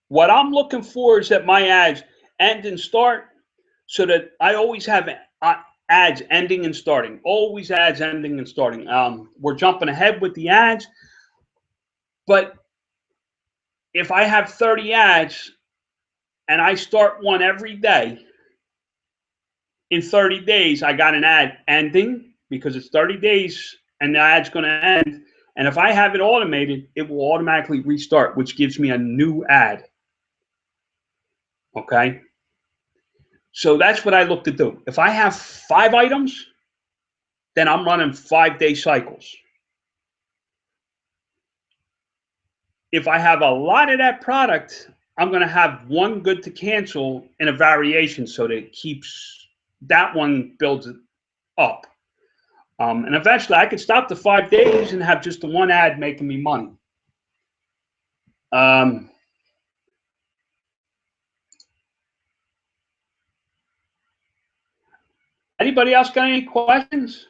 Speaker 2: What I'm looking for is that my ads end and start, so that I always have ads ending and starting. Always ads ending and starting. We're jumping ahead with the ads, but if I have 30 ads and I start one every day, in 30 days, I got an ad ending because it's 30 days and the ad's going to end. And if I have it automated, it will automatically restart, which gives me a new ad. Okay. So that's what I look to do. If I have 5 items, then I'm running 5-day cycles. If I have a lot of that product, I'm going to have one good to cancel in a variation so that it keeps, that one builds it up. And eventually I could stop the 5 days and have just the one ad making me money. Anybody else got any questions?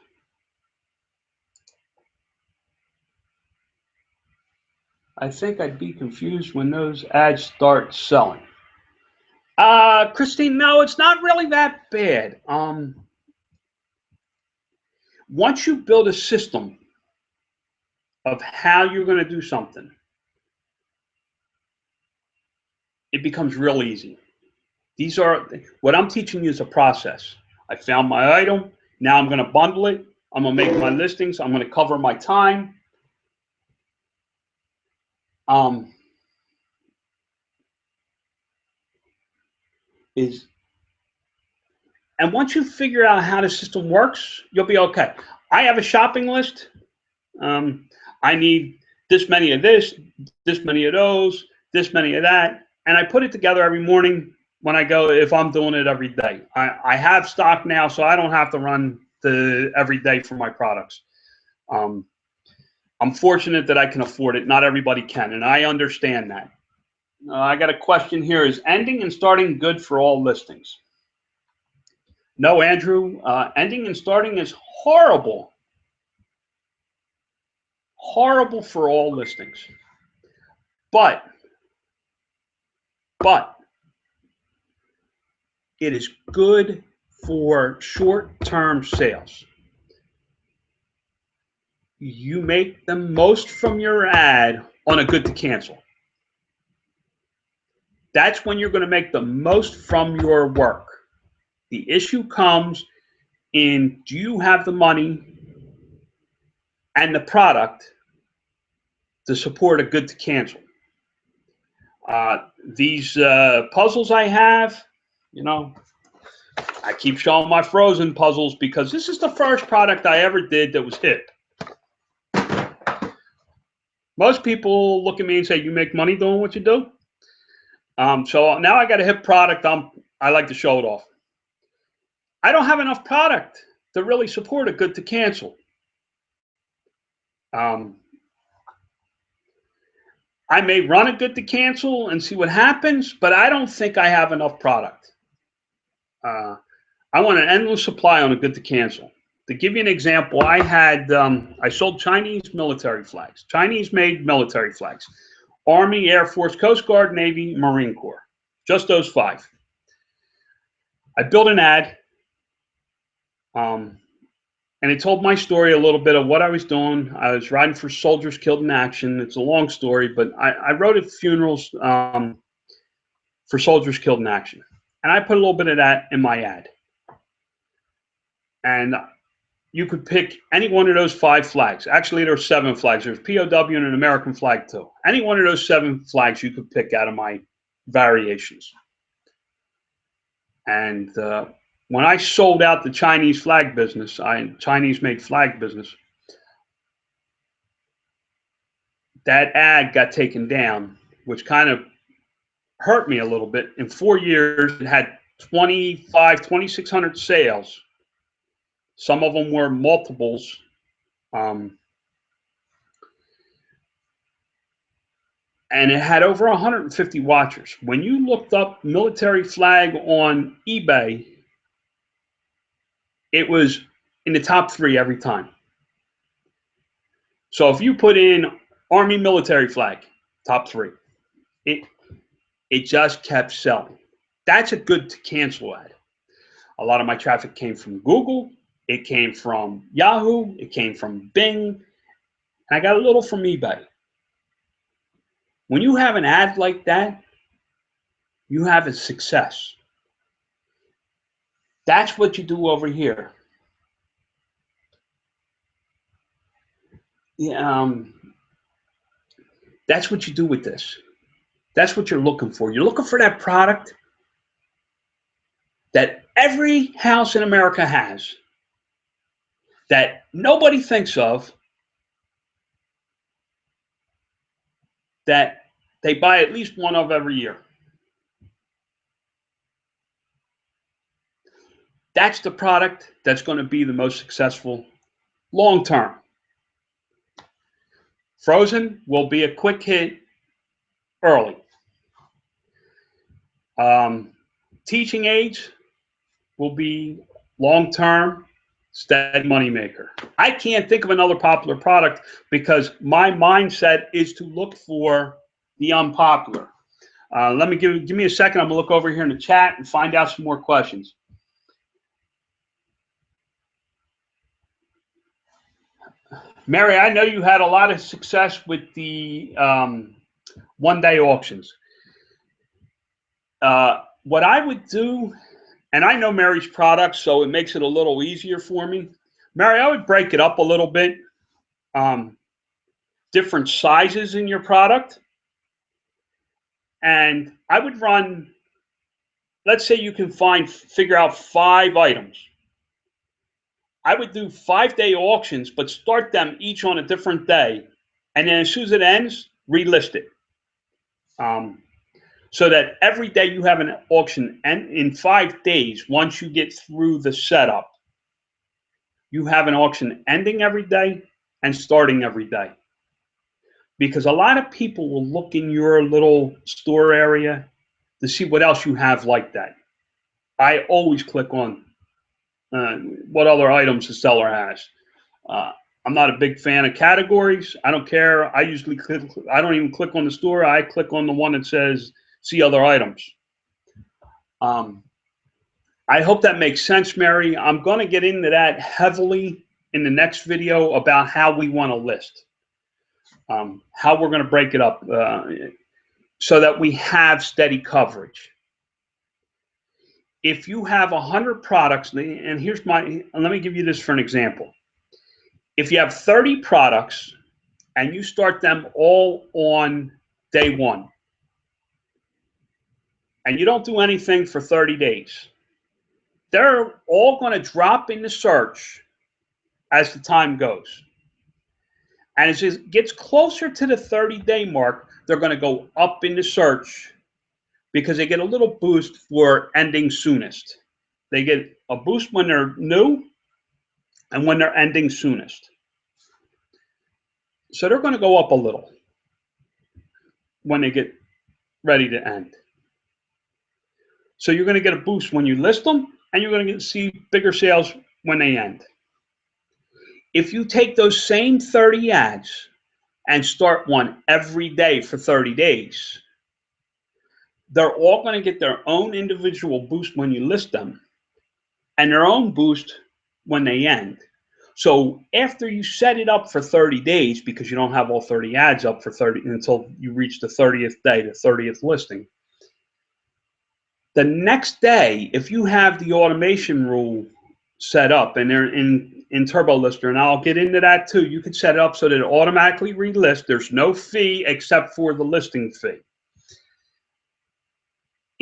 Speaker 2: I think I'd be confused when those ads start selling. Christine, no, it's not really that bad. Once you build a system of how you're going to do something, it becomes real easy. These are, what I'm teaching you is a process. I found my item. Now I'm going to bundle it. I'm going to make my listings. I'm going to cover my time. And once you figure out how the system works, you'll be okay. I have a shopping list. I need this many of this many of those, this many of that. And I put it together every morning when I go, if I'm doing it every day. I have stock now, so I don't have to run every day for my products. I'm fortunate that I can afford it. Not everybody can, and I understand that. I got a question here. Is ending and starting good for all listings? No, Andrew. Ending and starting is horrible. Horrible for all listings. But it is good for short-term sales. You make the most from your ad on a good to cancel. That's when you're going to make the most from your work. The issue comes in, do you have the money and the product to support a good to cancel? These puzzles I have, you know, I keep showing my frozen puzzles because this is the first product I ever did that was hip. Most people look at me and say, you make money doing what you do? So now I got a hip product. I like to show it off. I don't have enough product to really support a good to cancel. I may run a good to cancel and see what happens, but I don't think I have enough product. I want an endless supply on a good to cancel. To give you an example, I sold Chinese military flags, Chinese-made military flags, Army, Air Force, Coast Guard, Navy, Marine Corps, just those 5. I built an ad, and it told my story a little bit of what I was doing. I was riding for soldiers killed in action. It's a long story, but I wrote at funerals for soldiers killed in action, and I put a little bit of that in my ad. And you could pick any one of those 5 flags. Actually, there are 7 flags. There's POW and an American flag too. Any one of those 7 flags you could pick out of my variations. And when I sold out the Chinese flag business, Chinese-made flag business, that ad got taken down, which kind of hurt me a little bit. In 4 years, it had 2,600 sales. Some of them were multiples. And it had over 150 watchers. When you looked up military flag on eBay, it was in the top 3 every time. So if you put in Army military flag, top 3, it just kept selling. That's a good to cancel ad. A lot of my traffic came from Google. It came from Yahoo. It came from Bing. And I got a little from eBay. When you have an ad like that, you have a success. That's what you do over here. Yeah, that's what you do with this. That's what you're looking for. You're looking for that product that every house in America has, that nobody thinks of, that they buy at least one of every year. That's the product that's going to be the most successful long term. Frozen will be a quick hit early. Teaching aids will be long term, steady moneymaker. I can't think of another popular product because my mindset is to look for the unpopular. Let me give me a second. I'm gonna look over here in the chat and find out some more questions. Mary, I know you had a lot of success with the one-day auctions. What I would do, and I know Mary's products, so it makes it a little easier for me. Mary, I would break it up a little bit. Different sizes in your product. And I would run, let's say you can figure out 5 items. I would do 5-day auctions, but start them each on a different day. And then as soon as it ends, relist it. So that every day you have an auction, and in 5 days, once you get through the setup, you have an auction ending every day and starting every day. Because a lot of people will look in your little store area to see what else you have like that. I always click on what other items the seller has. I'm not a big fan of categories. I don't care. I usually I don't even click on the store. I click on the one that says see other items. I hope that makes sense, Mary. I'm going to get into that heavily in the next video about how we want to list, how we're going to break it up so that we have steady coverage. If you have 100 products, and let me give you this for an example. If you have 30 products and you start them all on day 1, and you don't do anything for 30 days, they're all going to drop in the search as the time goes. And as it gets closer to the 30-day mark, they're going to go up in the search because they get a little boost for ending soonest. They get a boost when they're new and when they're ending soonest. So they're going to go up a little when they get ready to end. So you're going to get a boost when you list them, and you're going to see bigger sales when they end. If you take those same 30 ads and start one every day for 30 days, they're all going to get their own individual boost when you list them and their own boost when they end. So after you set it up for 30 days, because you don't have all 30 ads up for 30 until you reach the 30th day, the 30th listing, the next day, if you have the automation rule set up, and they're in Turbo Lister, and I'll get into that too, you can set it up so that it automatically relists. There's no fee except for the listing fee.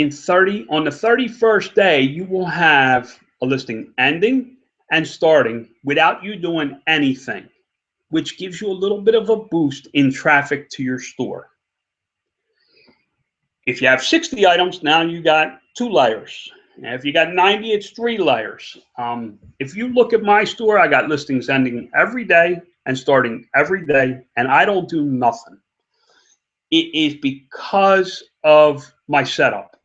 Speaker 2: On the 31st day, you will have a listing ending and starting without you doing anything, which gives you a little bit of a boost in traffic to your store. If you have 60 items, now you got 2 layers. And if you got 90, it's 3 layers. If you look at my store, I got listings ending every day and starting every day, and I don't do nothing. It is because of my setup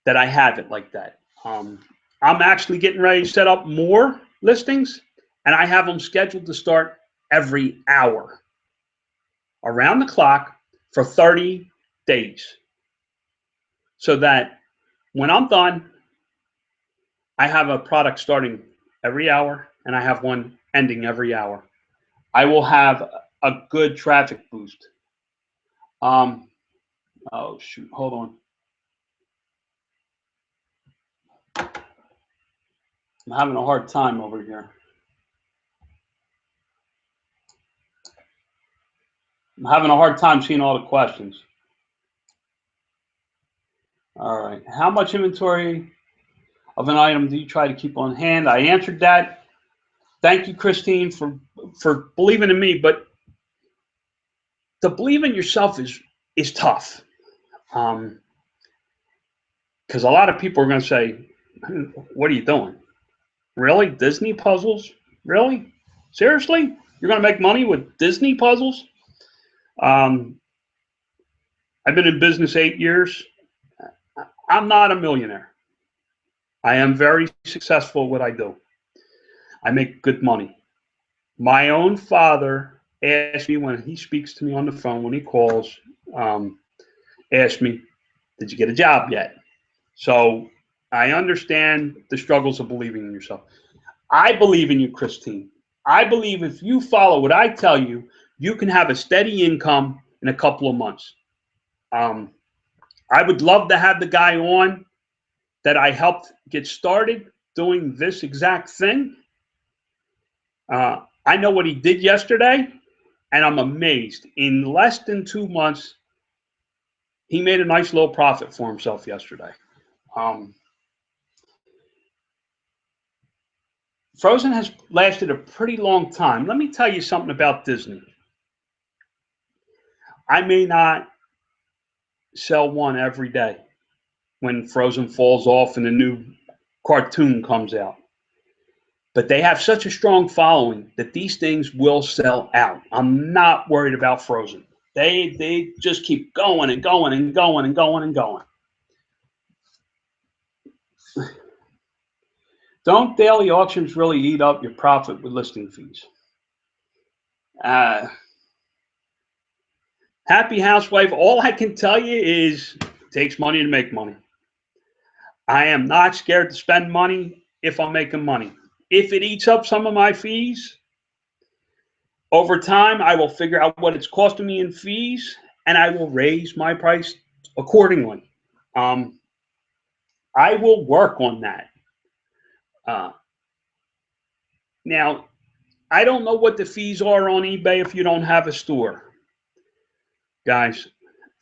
Speaker 2: that I have it like that. I'm actually getting ready to set up more listings, and I have them scheduled to start every hour, around the clock, for 30 days. So that when I'm done, I have a product starting every hour, and I have one ending every hour. I will have a good traffic boost. Oh shoot, hold on. I'm having a hard time over here. I'm having a hard time seeing all the questions. All right. How much inventory of an item do you try to keep on hand? I answered that. Thank you, Christine, for believing in me. But to believe in yourself is tough. Because a lot of people are going to say, what are you doing? Really? Disney puzzles? Really? Seriously? You're going to make money with Disney puzzles? I've been in business 8 years. I'm not a millionaire. I am very successful at what I do. I make good money. My own father asked me when he speaks to me on the phone, when he calls, asked me, did you get a job yet? So I understand the struggles of believing in yourself. I believe in you, Christine. I believe if you follow what I tell you, you can have a steady income in a couple of months. I would love to have the guy on that I helped get started doing this exact thing. I know what he did yesterday, and I'm amazed. In less than 2 months, he made a nice little profit for himself yesterday. Frozen has lasted a pretty long time. Let me tell you something about Disney. I may not sell one every day when Frozen falls off and a new cartoon comes out. But they have such a strong following that these things will sell out. I'm not worried about Frozen. They just keep going and going and going and going and going. Don't daily auctions really eat up your profit with listing fees? Happy housewife, all I can tell you is it takes money to make money. I am not scared to spend money if I'm making money. If it eats up some of my fees, over time, I will figure out what it's costing me in fees, and I will raise my price accordingly. I will work on that. Now, I don't know what the fees are on eBay if you don't have a store. Guys,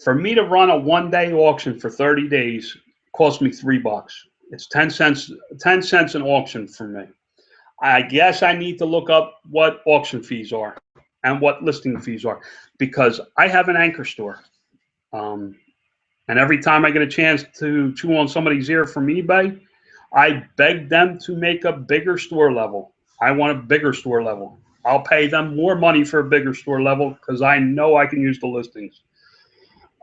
Speaker 2: for me to run a one-day auction for 30 days cost me $3. It's 10 cents an auction for me. I guess I need to look up what auction fees are and what listing fees are, because I have an anchor store. And every time I get a chance to chew on somebody's ear from eBay, I beg them to make a bigger store level. I want a bigger store level. I'll pay them more money for a bigger store level because I know I can use the listings.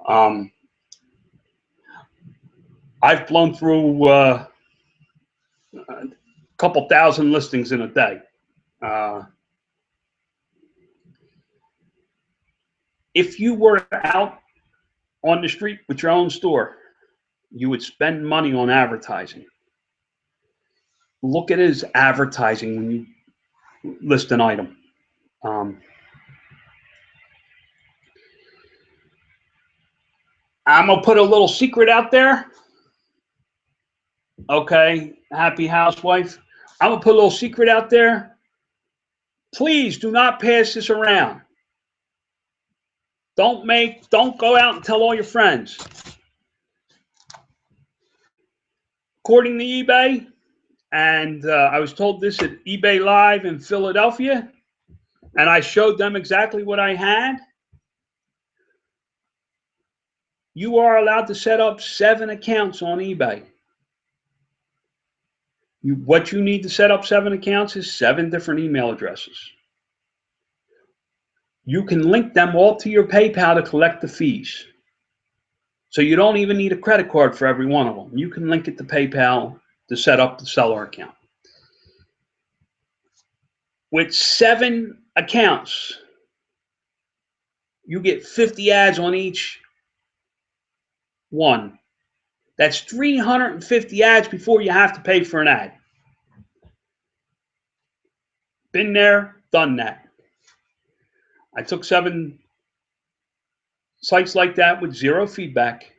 Speaker 2: I've blown through a couple thousand listings in a day. If you were out on the street with your own store, you would spend money on advertising. Look at it as advertising when you list an item. I'm gonna put a little secret out there. Okay, happy housewife. I'm gonna put a little secret out there. Please do not pass this around. Don't go out and tell all your friends. According to eBay, and I was told this at eBay Live in Philadelphia, and I showed them exactly what I had. You are allowed to set up 7 accounts on eBay. What you need to set up 7 accounts is 7 different email addresses. You can link them all to your PayPal to collect the fees. So you don't even need a credit card for every one of them. You can link it to PayPal to set up the seller account. With 7 accounts, you get 50 ads on each one. That's 350 ads before you have to pay for an ad. Been there, done that. I took 7 sites like that with 0 feedback.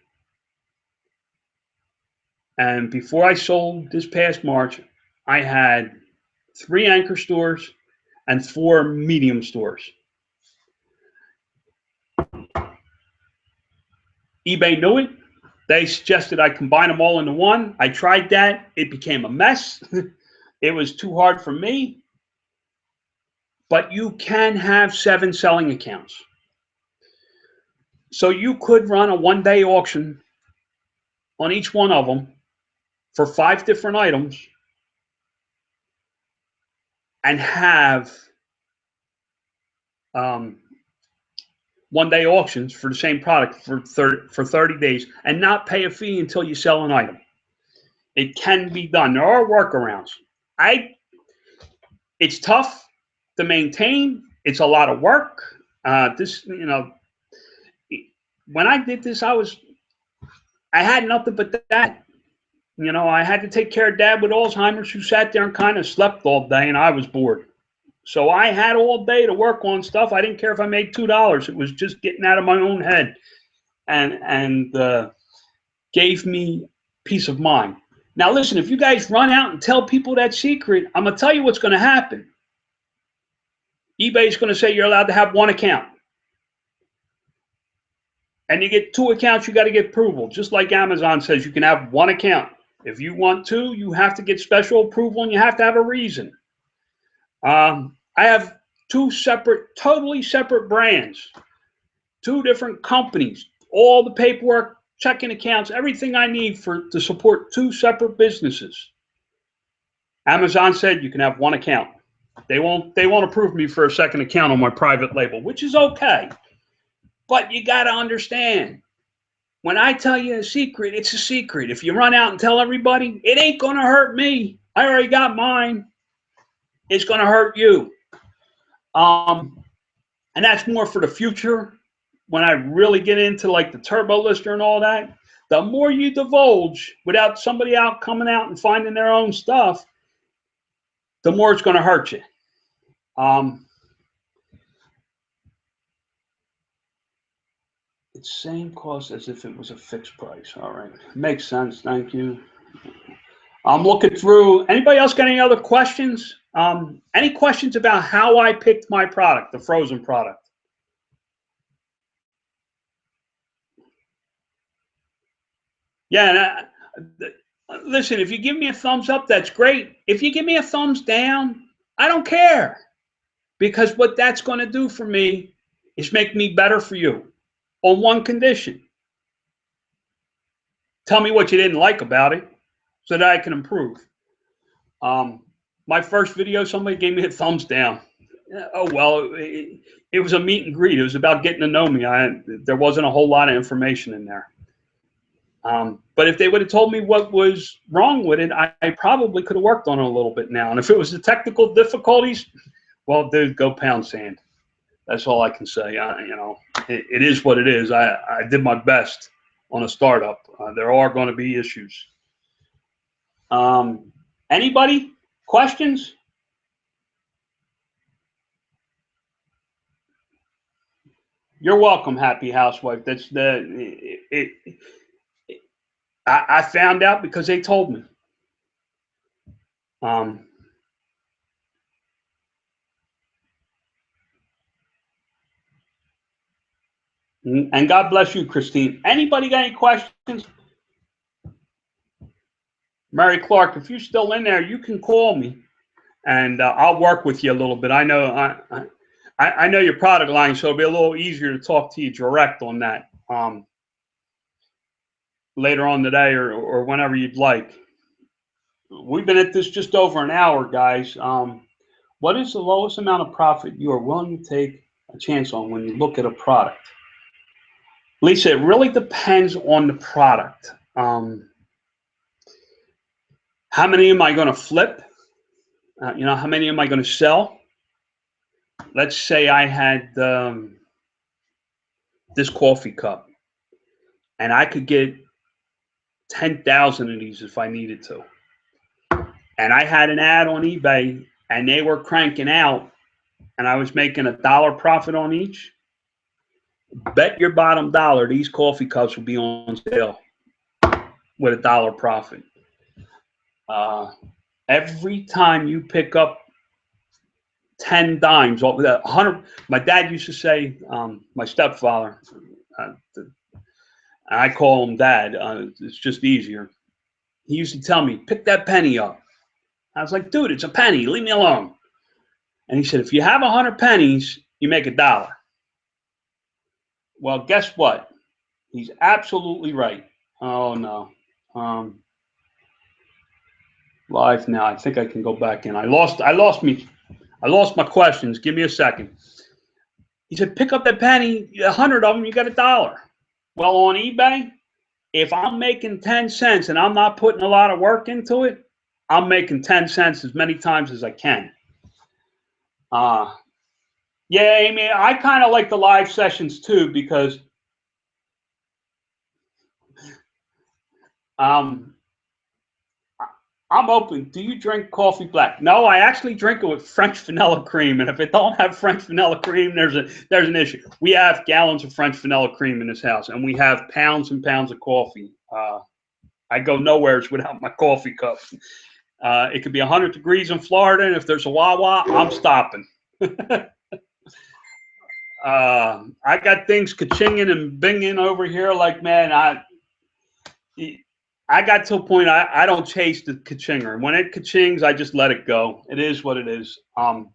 Speaker 2: And before I sold this past March, I had 3 anchor stores and 4 medium stores. eBay knew it. They suggested I combine them all into one. I tried that. It became a mess. It was too hard for me. But you can have 7 selling accounts. So you could run a one-day auction on each one of them for 5 different items and have one-day auctions for the same product for 30 days and not pay a fee until you sell an item. It can be done. There are workarounds. It's tough to maintain. It's a lot of work. When I did this, I had nothing but that. I had to take care of Dad with Alzheimer's, who sat there and kind of slept all day, and I was bored. So I had all day to work on stuff. I didn't care if I made $2. It was just getting out of my own head, and gave me peace of mind. Now, listen, if you guys run out and tell people that secret, I'm going to tell you what's going to happen. eBay's going to say you're allowed to have one account. And you get 2 accounts, you got to get approval. Just like Amazon says you can have 1 account. If you want 2, you have to get special approval and you have to have a reason. I have 2 totally separate brands, 2 different companies, all the paperwork, checking accounts, everything I need to support 2 separate businesses. Amazon said you can have 1 account. They won't approve me for a second account on my private label, which is okay. But you got to understand, when I tell you a secret, it's a secret. If you run out and tell everybody, it ain't going to hurt me. I already got mine. It's going to hurt you. And that's more for the future. When I really get into like the turbo lister and all that, the more you divulge without somebody coming out and finding their own stuff, the more it's going to hurt you. It's same cost as if it was a fixed price. All right. Makes sense. Thank you. I'm looking through. Anybody else got any other questions? Any questions about how I picked my product, the frozen product? Yeah. Listen, if you give me a thumbs up, that's great. If you give me a thumbs down, I don't care. Because what that's going to do for me is make me better for you on one condition. Tell me what you didn't like about it so that I can improve. My first video, somebody gave me a thumbs down. Oh, well, it was a meet and greet. It was about getting to know me. There wasn't a whole lot of information in there. But if they would have told me what was wrong with it, I probably could have worked on it a little bit now. And if it was the technical difficulties, well, dude, go pound sand. That's all I can say. It is what it is. I did my best on a startup. There are going to be issues. Anybody? Questions? You're welcome, happy housewife. I found out because they told me. And God bless you, Christine. Anybody got any questions? Mary Clark, if you're still in there, you can call me, and I'll work with you a little bit. I know I know your product line, so it'll be a little easier to talk to you direct on that later on today or whenever you'd like. We've been at this just over an hour, guys. What is the lowest amount of profit you are willing to take a chance on when you look at a product? Lisa, it really depends on the product. How many am I going to flip? How many am I going to sell? Let's say I had this coffee cup, and I could get 10,000 of these if I needed to. And I had an ad on eBay, and they were cranking out, and I was making $1 profit on each. Bet your bottom dollar these coffee cups will be on sale with $1 profit. Every time you pick up 10 dimes, 100. My dad used to say, my stepfather, I call him Dad. It's just easier. He used to tell me, pick that penny up. I was like, dude, it's a penny. Leave me alone. And he said, if you have 100 pennies, you make $1. Well, guess what? He's absolutely right. Oh no. Live now. I think I can go back in. I lost my questions. Give me a second. He said, pick up that penny, 100 of them, you got $1. Well, on eBay, if I'm making 10 cents and I'm not putting a lot of work into it, I'm making 10 cents as many times as I can. Yeah, Amy, I kind of like the live sessions too because I'm open. Do you drink coffee black? No, I actually drink it with French vanilla cream, and if it don't have French vanilla cream, there's an issue. We have gallons of French vanilla cream in this house, and we have pounds and pounds of coffee. I go nowheres without my coffee cup. It could be 100 degrees in Florida, and if there's a Wawa, I'm stopping. I got things ka-chinging and binging over here. Like, man, I got to a point I don't chase the ka-chinger. When it ka-chings, I just let it go. It is what it is. How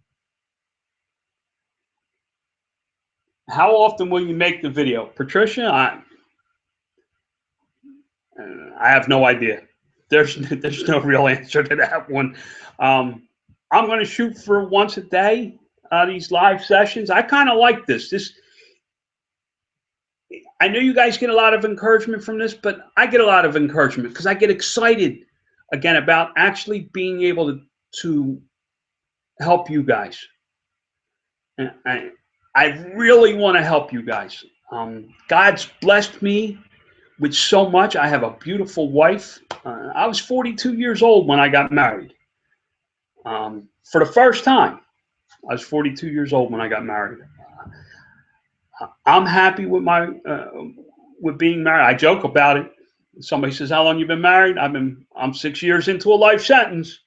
Speaker 2: often will you make the video? Patricia, I have no idea. There's no real answer to that one. I'm going to shoot for once a day, these live sessions. I kind of like this. I know you guys get a lot of encouragement from this, but I get a lot of encouragement because I get excited again about actually being able to help you guys. And I really want to help you guys. God's blessed me with so much. I have a beautiful wife. I was 42 years old when I got married. For the first time, I was 42 years old when I got married. I'm happy with with being married. I joke about it. Somebody says, "How long you been married?" I'm 6 years into a life sentence.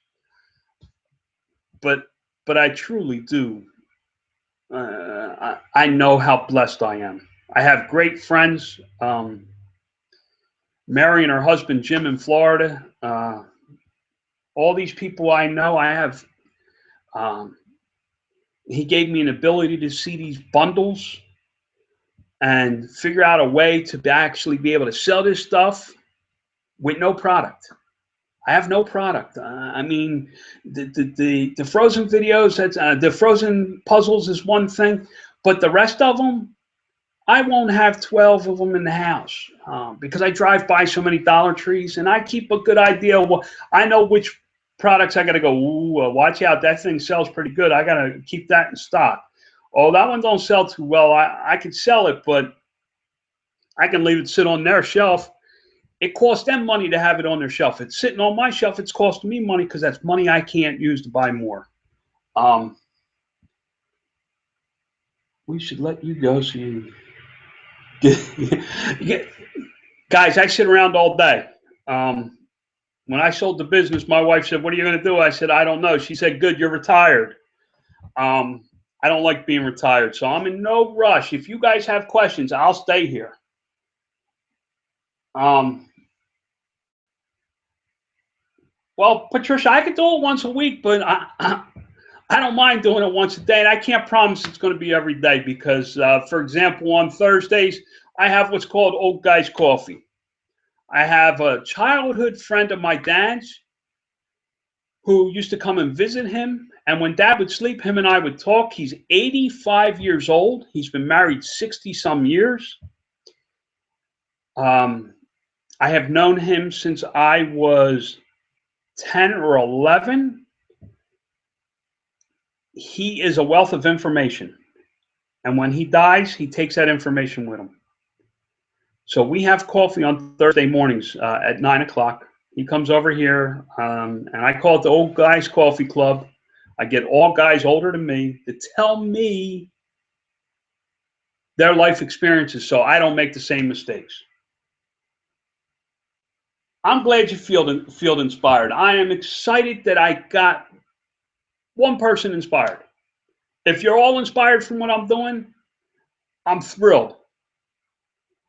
Speaker 2: But I truly do. I know how blessed I am. I have great friends. Mary and her husband Jim in Florida. All these people I know, I have. He gave me an ability to see these bundles and figure out a way to actually be able to sell this stuff with no product. I have no product. I mean, the frozen videos, the frozen puzzles is one thing, but the rest of them, I won't have 12 of them in the house because I drive by so many Dollar Trees, and I keep a good idea of what I know which products I got to go. Ooh, watch out! That thing sells pretty good. I got to keep that in stock. Oh, that one don't sell too well. I could sell it, but I can leave it sit on their shelf. It costs them money to have it on their shelf. It's sitting on my shelf. It's costing me money because that's money I can't use to buy more. We should let you go so you get. Guys, I sit around all day. When I sold the business, my wife said, "What are you going to do?" I said, "I don't know." She said, "Good, you're retired." I don't like being retired, so I'm in no rush. If you guys have questions, I'll stay here. Well, Patricia, I could do it once a week, but I don't mind doing it once a day, and I can't promise it's going to be every day because, for example, on Thursdays, I have what's called Old Guys Coffee. I have a childhood friend of my dad's who used to come and visit him, and when Dad would sleep, him and I would talk. He's 85 years old. He's been married 60-some years. I have known him since I was 10 or 11. He is a wealth of information. And when he dies, he takes that information with him. So we have coffee on Thursday mornings at 9 o'clock. He comes over here, and I call it the Old Guys Coffee Club. I get all guys older than me to tell me their life experiences so I don't make the same mistakes. I'm glad you feel inspired. I am excited that I got one person inspired. If you're all inspired from what I'm doing, I'm thrilled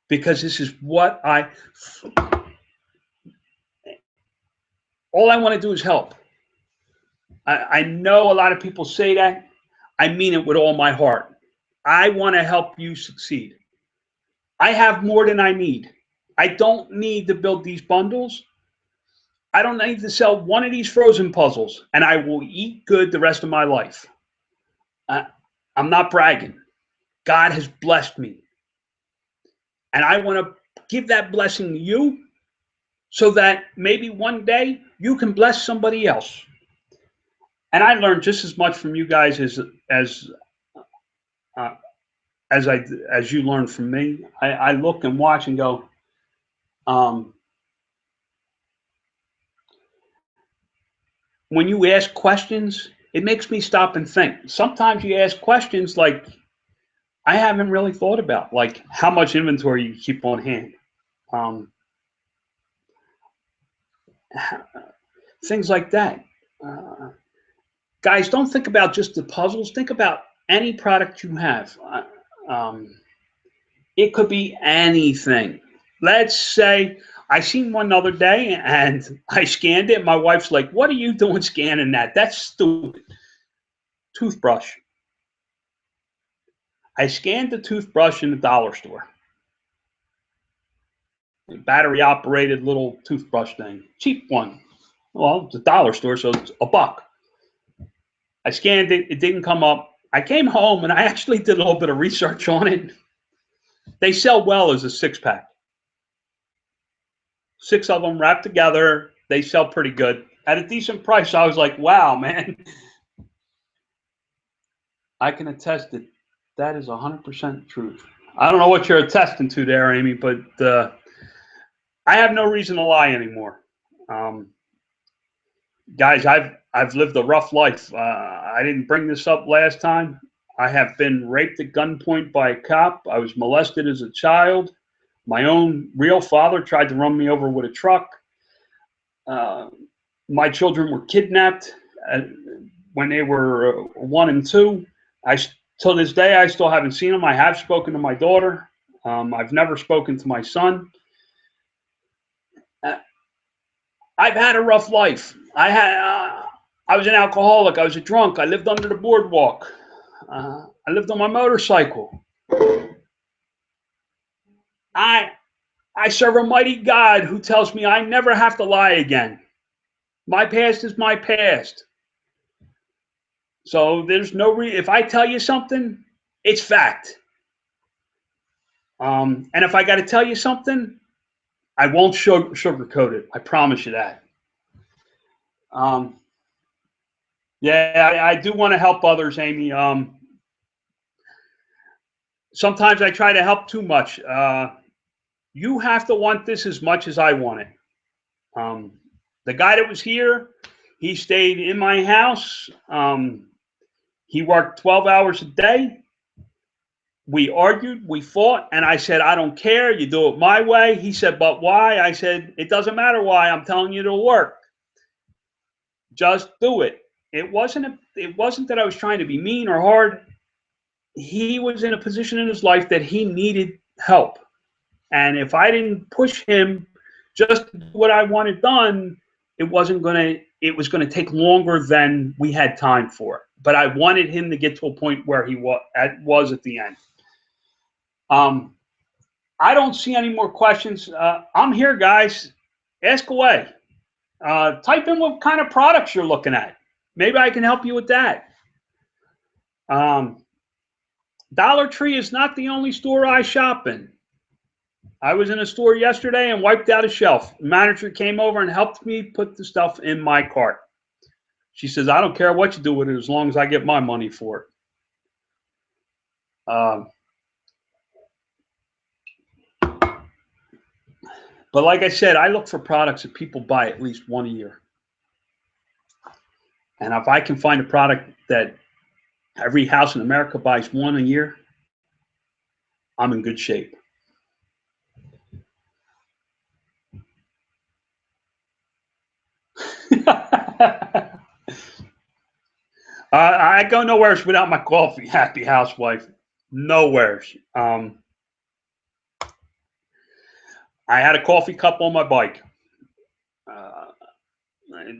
Speaker 2: because this is what all I want to do is help. I know a lot of people say that. I mean it with all my heart. I want to help you succeed. I have more than I need. I don't need to build these bundles. I don't need to sell one of these frozen puzzles, and I will eat good the rest of my life. I'm not bragging. God has blessed me. And I want to give that blessing to you so that maybe one day you can bless somebody else. And I learned just as much from you guys uh, as you learned from me. I look and watch and go, um, when you ask questions, it makes me stop and think. Sometimes you ask questions like I haven't really thought about, like how much inventory you keep on hand, um, things like that. Uh, Guys, don't think about just the puzzles. Think about any product you have. Um, it could be anything. Let's say I seen one the other day and I scanned it. My wife's like, "What are you doing scanning that? That's stupid." Toothbrush. I scanned the toothbrush in the dollar store. A battery operated little toothbrush thing. Cheap one. Well, it's a dollar store, so it's $1. I scanned it. It didn't come up. I came home and I actually did a little bit of research on it. They sell well as a 6-pack. 6 of them wrapped together. They sell pretty good at a decent price. I was like, wow, man. I can attest that that is 100% truth. I don't know what you're attesting to there, Amy, but I have no reason to lie anymore. Um, Guys, I've lived a rough life. I didn't bring this up last time. I have been raped at gunpoint by a cop. I was molested as a child. My own real father tried to run me over with a truck. Uh, my children were kidnapped when they were 1 and 2. Till this day, I still haven't seen them. I have spoken to my daughter. I've never spoken to my son. I've had a rough life. I was an alcoholic. I was a drunk. I lived under the boardwalk. I lived on my motorcycle. I serve a mighty God who tells me I never have to lie again. My past is my past. So there's no if I tell you something, it's fact. And if I got to tell you something, I won't sugarcoat it. I promise you that. Yeah, I do want to help others, Amy. Sometimes I try to help too much. You have to want this as much as I want it. The guy that was here, he stayed in my house. He worked 12 hours a day. We argued, we fought, and I said, I don't care. You do it my way. He said, but why? I said, it doesn't matter why. I'm telling you it'll work. Just do it. It wasn't that I was trying to be mean or hard. He was in a position in his life that he needed help. And if I didn't push him just what I wanted done, it was going to take longer than we had time for. But I wanted him to get to a point where he was at the end. I don't see any more questions. I'm here, guys. Ask away. Type in what kind of products you're looking at. Maybe I can help you with that. Dollar Tree is not the only store I shop in. I was in a store yesterday and wiped out a shelf. The manager came over and helped me put the stuff in my cart. She says, I don't care what you do with it as long as I get my money for it. But like I said, I look for products that people buy at least one a year. And if I can find a product that every house in America buys one a year, I'm in good shape. I go nowhere without my coffee. Happy housewife. Nowhere. I had a coffee cup on my bike. A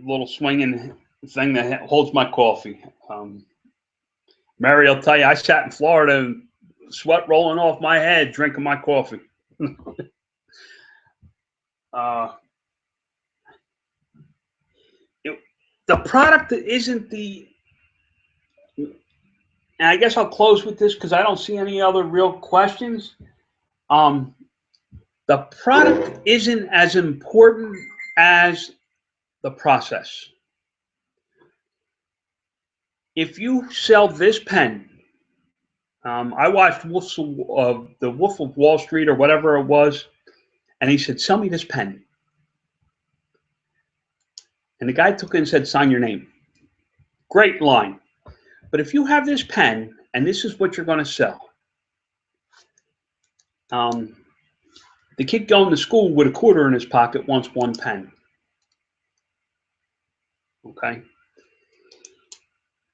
Speaker 2: little swinging thing that holds my coffee. Mary will tell you, I sat in Florida and sweat rolling off my head drinking my coffee. The product isn't the, and I guess I'll close with this because I don't see any other real questions. The product isn't as important as the process. If you sell this pen, I watched the Wolf of Wall Street or whatever it was, and he said, "Sell me this pen." And the guy took it and said, "Sign your name." Great line. But if you have this pen and this is what you're going to sell, the kid going to school with a quarter in his pocket wants one pen. Okay.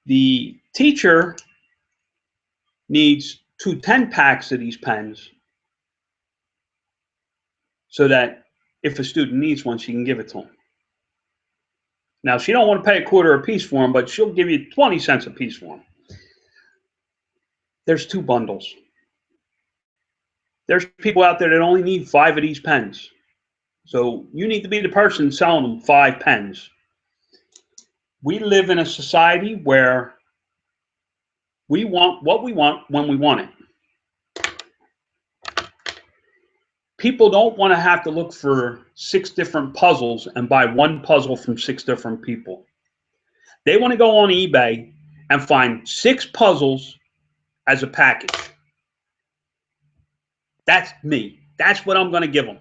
Speaker 2: The teacher needs 2 10-packs of these pens so that if a student needs one, she can give it to him. Now, she don't want to pay a quarter a piece for them, but she'll give you 20 cents a piece for them. There's 2 bundles. There's people out there that only need 5 of these pens. So you need to be the person selling them 5 pens. We live in a society where we want what we want when we want it. People don't want to have to look for 6 different puzzles and buy one puzzle from 6 different people. They want to go on eBay and find 6 puzzles as a package. That's me. That's what I'm going to give them.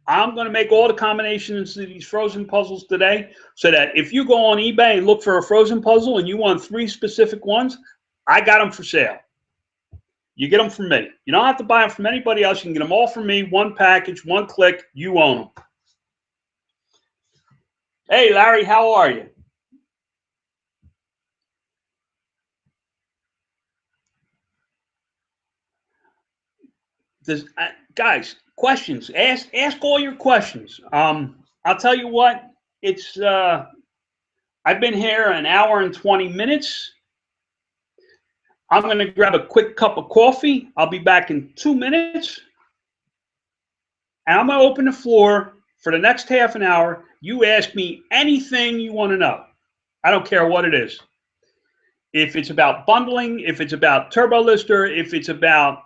Speaker 2: I'm going to make all the combinations of these frozen puzzles today so that if you go on eBay and look for a frozen puzzle and you want 3 specific ones, I got them for sale. You get them from me. You don't have to buy them from anybody else. You can get them all from me, one package, one click. You own them. Hey, Larry, how are you? Guys, questions. Ask all your questions. I'll tell you what. It's I've been here an hour and 20 minutes. I'm going to grab a quick cup of coffee. I'll be back in 2 minutes. And I'm going to open the floor for the next half an hour. You ask me anything you want to know. I don't care what it is. If it's about bundling, if it's about TurboLister, if it's about,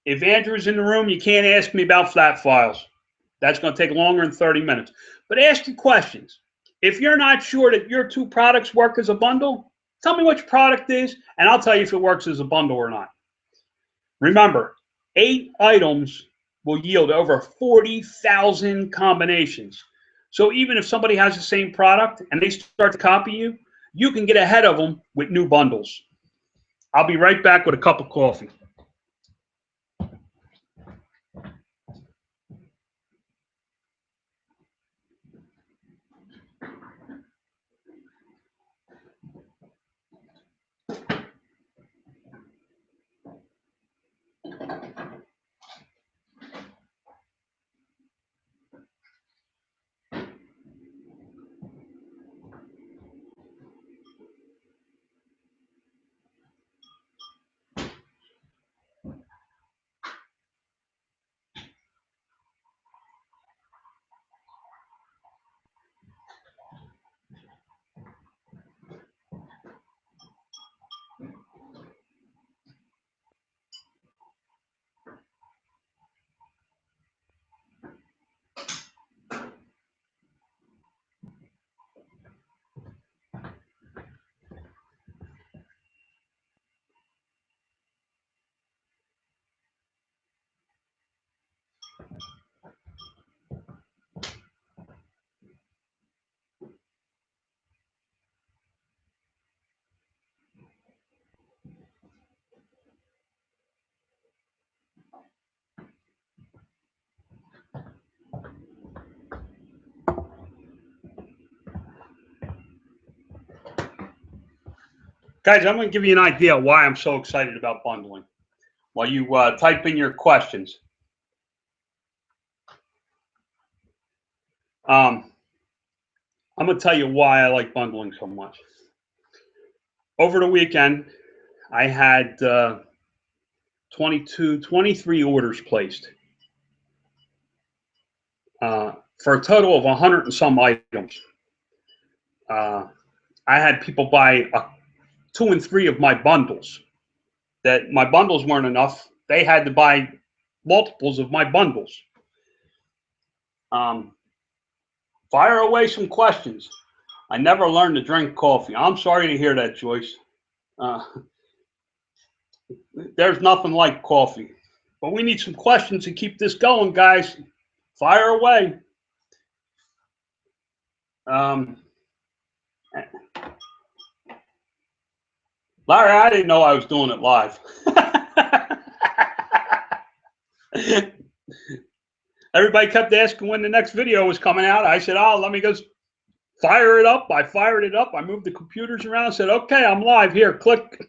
Speaker 2: if Andrew's in the room, you can't ask me about flat files. That's going to take longer than 30 minutes. But ask your questions. If you're not sure that your 2 products work as a bundle, tell me what your product is, and I'll tell you if it works as a bundle or not. Remember, 8 items will yield over 40,000 combinations. So even if somebody has the same product and they start to copy you, you can get ahead of them with new bundles. I'll be right back with a cup of coffee. Guys, I'm going to give you an idea why I'm so excited about bundling. While you type in your questions. I'm going to tell you why I like bundling so much. Over the weekend, I had 23 orders placed for a total of 100 and some items. I had people buy 2 and 3 of my bundles. That my bundles weren't enough. They had to buy multiples of my bundles. Fire away some questions. I never learned to drink coffee. I'm sorry to hear that, Joyce. There's nothing like coffee. But we need some questions to keep this going, guys. Fire away. Larry, I didn't know I was doing it live. Everybody kept asking when the next video was coming out. I said, oh, let me just fire it up. I fired it up. I moved the computers around. I said, okay, I'm live here. Click.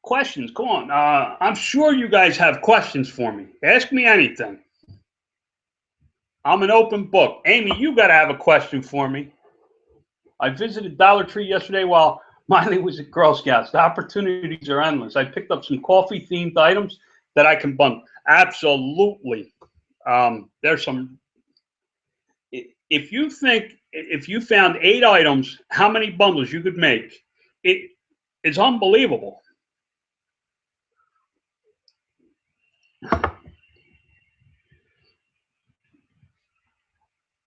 Speaker 2: Questions, go on. I'm sure you guys have questions for me. Ask me anything. I'm an open book. Amy, you got to have a question for me. I visited Dollar Tree yesterday while Miley was at Girl Scouts. The opportunities are endless. I picked up some coffee-themed items that I can bundle. Absolutely. There's some. If you found 8 items, how many bundles you could make? It's unbelievable.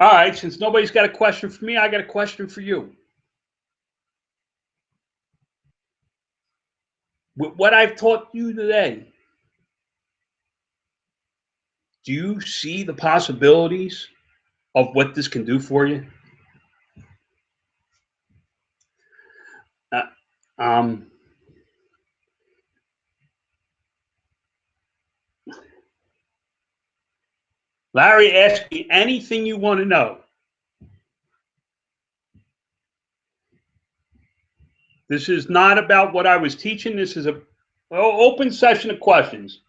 Speaker 2: All right, since nobody's got a question for me, I got a question for you. With what I've taught you today, do you see the possibilities of what this can do for you? Larry, ask me anything you want to know. This is not about what I was teaching. This is a open session of questions.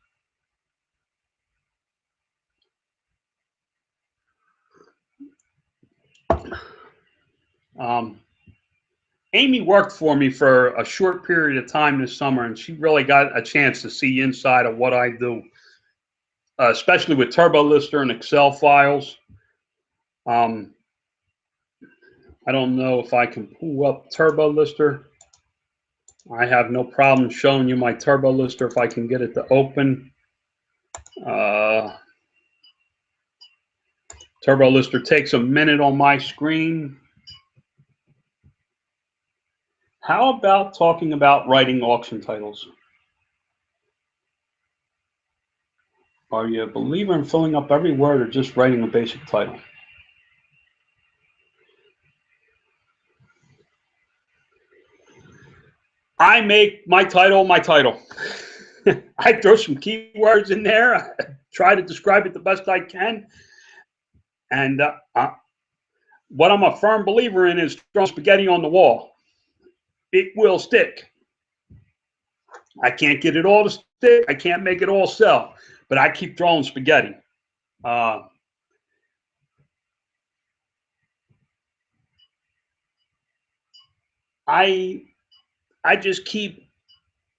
Speaker 2: Amy worked for me for a short period of time this summer, and she really got a chance to see inside of what I do, especially with TurboLister and Excel files. I don't know if I can pull up TurboLister. I have no problem showing you my TurboLister if I can get it to open. TurboLister takes a minute on my screen. How about talking about writing auction titles? Are you a believer in filling up every word or just writing a basic title? I make my title my title. I throw some keywords in there. I try to describe it the best I can. And what I'm a firm believer in is throwing spaghetti on the wall. It will stick. I can't get it all to stick. I can't make it all sell, but I keep throwing spaghetti. I just keep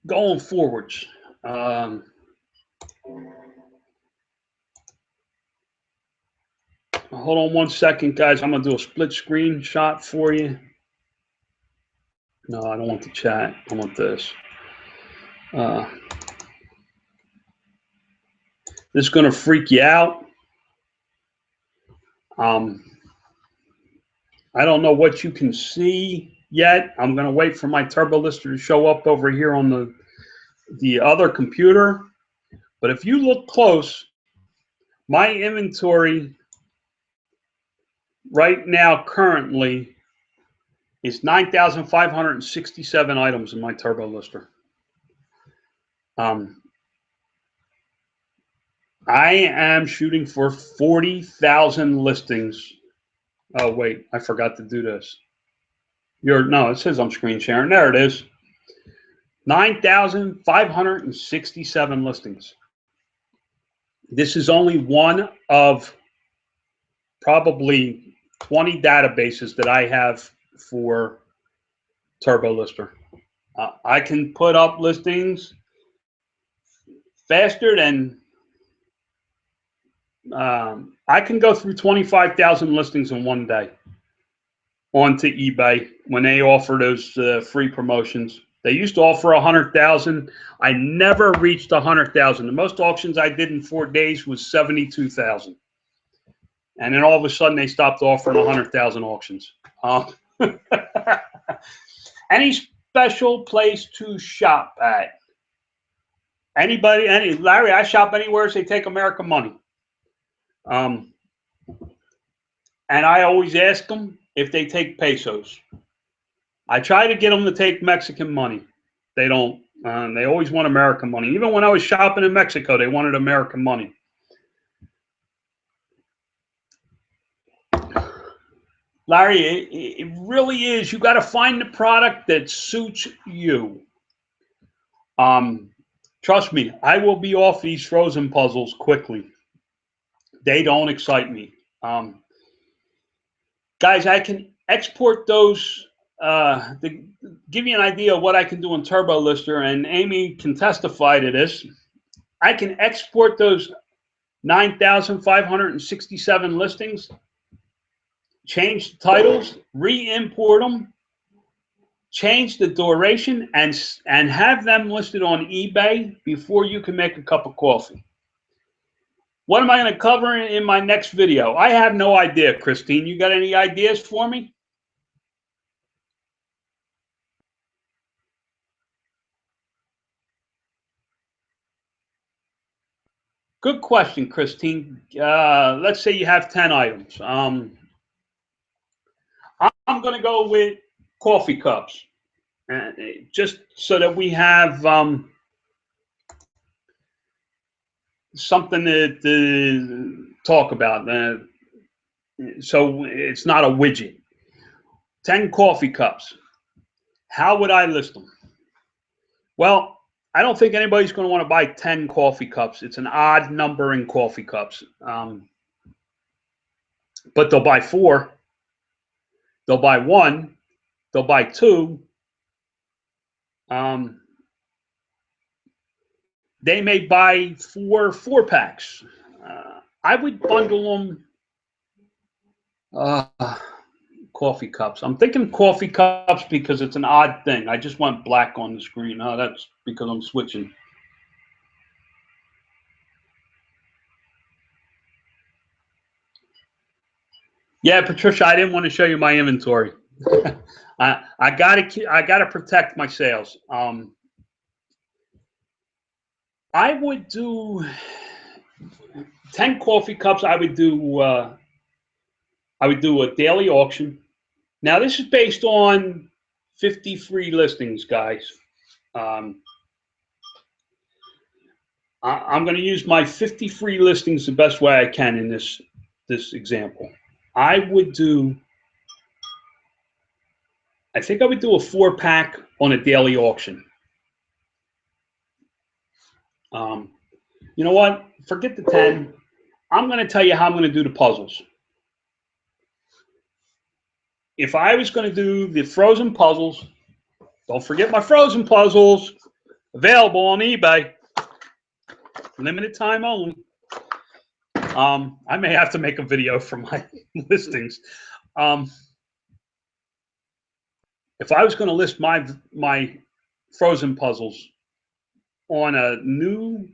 Speaker 2: going forwards. Hold on one second, guys. I'm going to do a split screen shot for you. No, I don't want the chat. I want this. This is going to freak you out. I don't know what you can see yet. I'm going to wait for my TurboLister to show up over here on the other computer. But if you look close, my inventory right now currently is 9,567 items in my TurboLister. I am shooting for 40,000 listings Oh, wait, I forgot to do this. No, it says I'm screen sharing. There it is. 9,567 listings. This is only one of probably 20 databases that I have for Turbo Lister. I can put up listings faster than I can go through 25,000 listings in one day onto eBay when they offer those free promotions. They used to offer 100,000. I never reached 100,000. The most auctions I did in 4 days was 72,000. And then all of a sudden they stopped offering 100,000 auctions. Any special place to shop at? Anybody? Larry, I shop anywhere they take American money. And I always ask them if they take pesos. I try to get them to take Mexican money. They don't. They always want American money. Even when I was shopping in Mexico, they wanted American money. Larry, it really is. You got to find the product that suits you. Trust me, I will be off these frozen puzzles quickly. They don't excite me. Guys, I can export those to give you an idea of what I can do in Turbo Lister, and Amy can testify to this. I can export those 9,567 listings, change the titles, re-import them, change the duration, and have them listed on eBay before you can make a cup of coffee. What am I going to cover in my next video? I have no idea, Christine. You got any ideas for me? Good question, Christine. Let's say you have 10 items. I'm going to go with coffee cups, just so that we have something to talk about. So it's not a widget. 10 coffee cups. How would I list them? Well, I don't think anybody's going to want to buy 10 coffee cups. It's an odd number in coffee cups. But they'll buy 4. They'll buy 1. They'll buy 2. They may buy 4 4-packs. I would bundle them. Coffee cups. I'm thinking coffee cups because it's an odd thing. I just want black on the screen. Oh, that's because I'm switching. Yeah, Patricia, I didn't want to show you my inventory. I gotta protect my sales. I would do 10 coffee cups. I would do a daily auction. Now this is based on 50 free listings, guys. I'm going to use my 50 free listings the best way I can in this example. I think I would do a 4-pack on a daily auction. You know what? Forget the 10. I'm going to tell you how I'm going to do the puzzles. If I was going to do the frozen puzzles, don't forget my frozen puzzles, available on eBay. Limited time only. I may have to make a video for my listings. If I was going to list my frozen puzzles on a new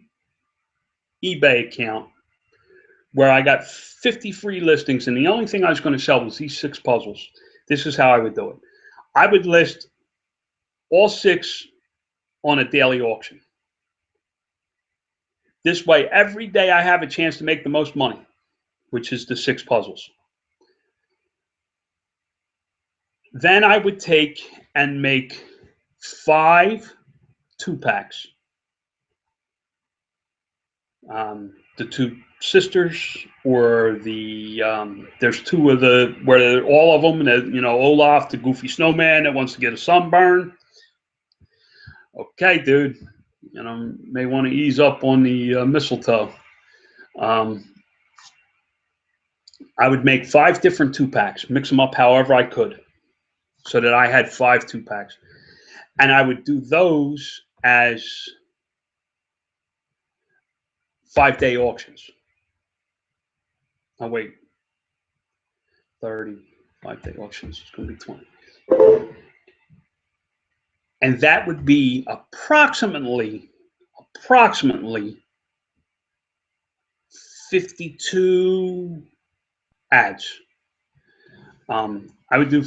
Speaker 2: eBay account where I got 50 free listings and the only thing I was going to sell was these 6 puzzles, this is how I would do it. I would list all 6 on a daily auction. This way, every day I have a chance to make the most money, which is the 6 puzzles. Then I would take and make 5 2-packs. The sisters, or the there's two of the where all of them, you know, Olaf, the goofy snowman that wants to get a sunburn. Okay, dude, you know, may want to ease up on the mistletoe. I would make 5 different 2-packs, mix them up however I could, so that I had 5 2-packs, and I would do those as 5-day auctions. Oh wait, 30 5-day auctions. It's going to be 20, and that would be approximately 52 ads. I would do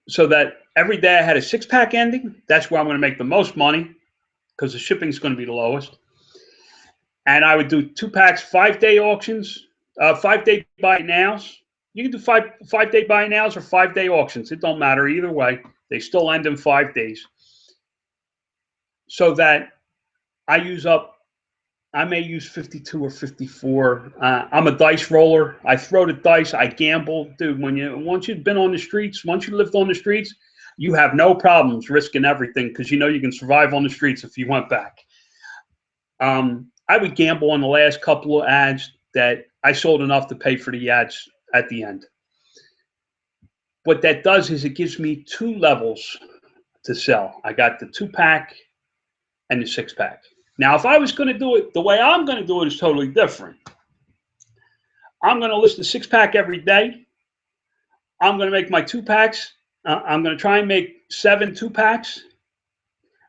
Speaker 2: so that every day I had a 6-pack ending. That's where I'm going to make the most money because the shipping is going to be the lowest. And I would do 2-packs, 5-day auctions, 5-day buy nows. You can do 5-day buy nows or 5-day auctions. It don't matter either way. They still end in 5 days. So that I may use 52 or 54. I'm a dice roller. I throw the dice. I gamble, dude. Once you've been on the streets, once you lived on the streets, you have no problems risking everything because you know you can survive on the streets if you went back. I would gamble on the last couple of ads that I sold enough to pay for the ads at the end. What that does is it gives me 2 levels to sell. I got the 2-pack and the 6-pack. Now, if I was going to do it, the way I'm going to do it is totally different. I'm going to list the 6-pack every day. I'm going to make my 2-packs. I'm going to try and make 7 2-packs.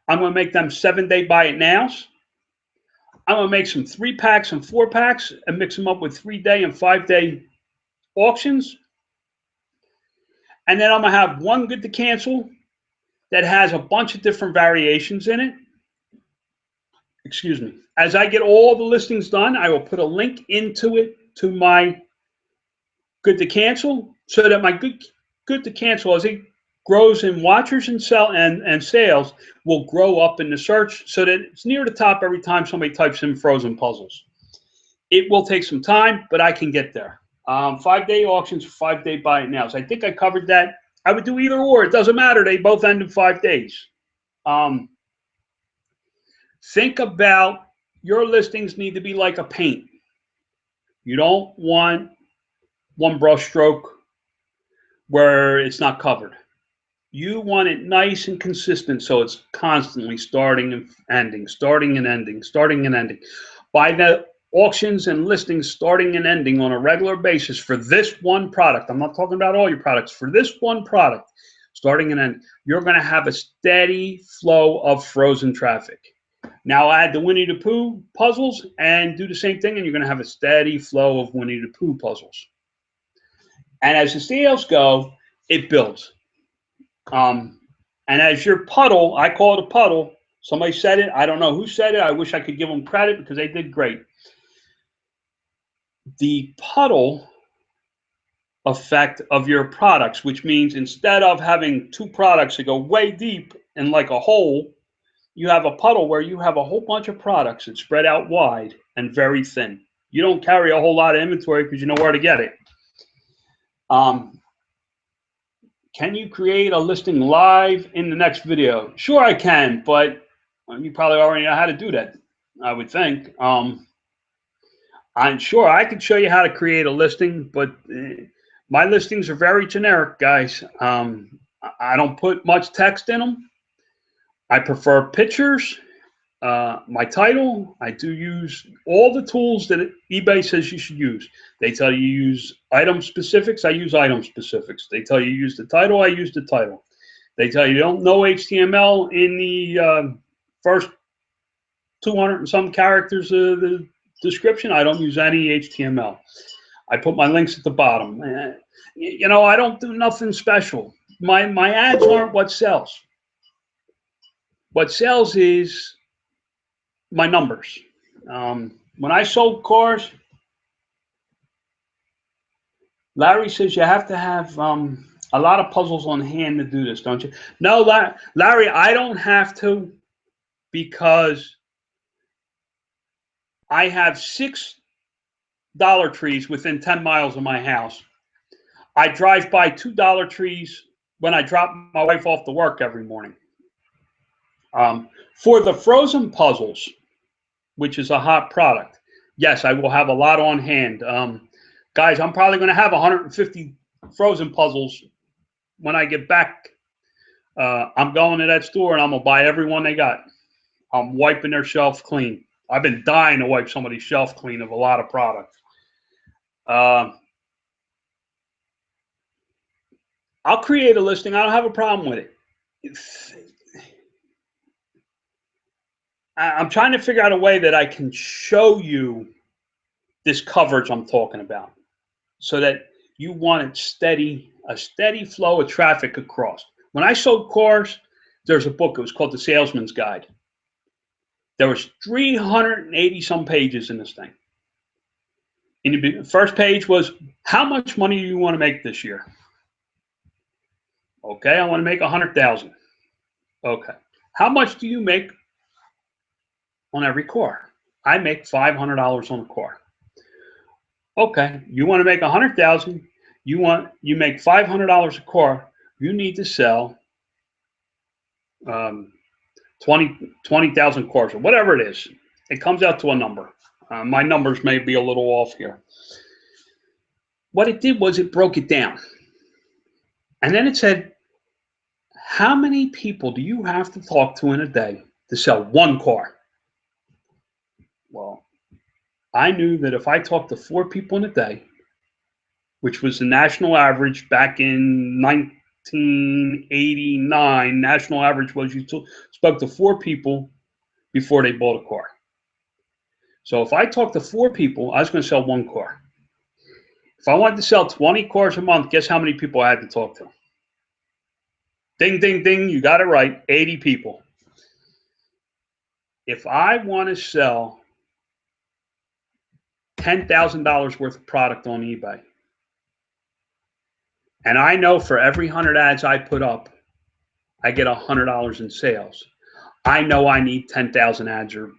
Speaker 2: I'm going to make them 7-day buy it nows. I'm going to make some 3-packs and 4-packs and mix them up with 3-day and 5-day auctions. And then I'm going to have one good to cancel that has a bunch of different variations in it. Excuse me. As I get all the listings done, I will put a link into it to my good to cancel, so that my good to cancel, as it grows in watchers and sales, will grow up in the search so that it's near the top every time somebody types in frozen puzzles. It will take some time, but I can get there. 5-day auctions, 5-day buy it nows. I think I covered that. I would do either or. It doesn't matter. They both end in 5 days. Think about your listings need to be like a paint. You don't want one brush stroke where it's not covered. You want it nice and consistent, so it's constantly starting and ending, starting and ending, starting and ending. By the auctions and listings starting and ending on a regular basis for this one product, I'm not talking about all your products, for this one product, starting and ending, you're going to have a steady flow of frozen traffic. Now add the Winnie the Pooh puzzles and do the same thing, and you're going to have a steady flow of Winnie the Pooh puzzles. And as the sales go, it builds. And as your puddle, I call it a puddle. Somebody said it. I don't know who said it. I wish I could give them credit because they did great. The puddle effect of your products, which means instead of having 2 products that go way deep in like a hole, you have a puddle where you have a whole bunch of products that spread out wide and very thin. You don't carry a whole lot of inventory because you know where to get it. Can you create a listing live in the next video? Sure I can, but you probably already know how to do that, I would think. I'm sure I could show you how to create a listing, but my listings are very generic, guys. I don't put much text in them. I prefer pictures, my title. I do use all the tools that eBay says you should use. They tell you use item specifics. I use item specifics. They tell you use the title. I use the title. They tell you don't know HTML in the first 200 and some characters of the description. I don't use any HTML. I put my links at the bottom. You know, I don't do nothing special. My ads aren't what sells. What sells is my numbers. When I sold cars, Larry says you have to have a lot of puzzles on hand to do this, don't you? No, Larry, I don't have to, because I have 6 Dollar Trees within 10 miles of my house. I drive by 2 Dollar Trees when I drop my wife off to work every morning. For the frozen puzzles, which is a hot product, yes, I will have a lot on hand. Guys, I'm probably going to have 150 frozen puzzles when I get back. I'm going to that store and I'm going to buy every one they got. I'm wiping their shelf clean. I've been dying to wipe somebody's shelf clean of a lot of products. I'll create a listing. I don't have a problem with it. I'm trying to figure out a way that I can show you this coverage I'm talking about so that you want it steady, a steady flow of traffic across. When I sold cars, there's a book. It was called The Salesman's Guide. There was 380 some pages in this thing. And the first page was, how much money do you want to make this year? Okay, I want to make 100,000. Okay. How much do you make on every car? I make $500 on a car. Okay, you want to make 100,000. You make $500 a car. You need to sell 20,000 cars or whatever it is. It comes out to a number. My numbers may be a little off here. What it did was it broke it down. And then it said, how many people do you have to talk to in a day to sell one car? Well, I knew that if I talked to 4 people in a day, which was the national average back in 1989, national average was you spoke to 4 people before they bought a car. So if I talked to 4 people, I was going to sell 1 car. If I wanted to sell 20 cars a month, guess how many people I had to talk to? Ding, ding, ding, you got it right, 80 people. If I want to sell $10,000 worth of product on eBay, and I know for every 100 ads I put up, I get $100 in sales. I know I need 10,000 ads or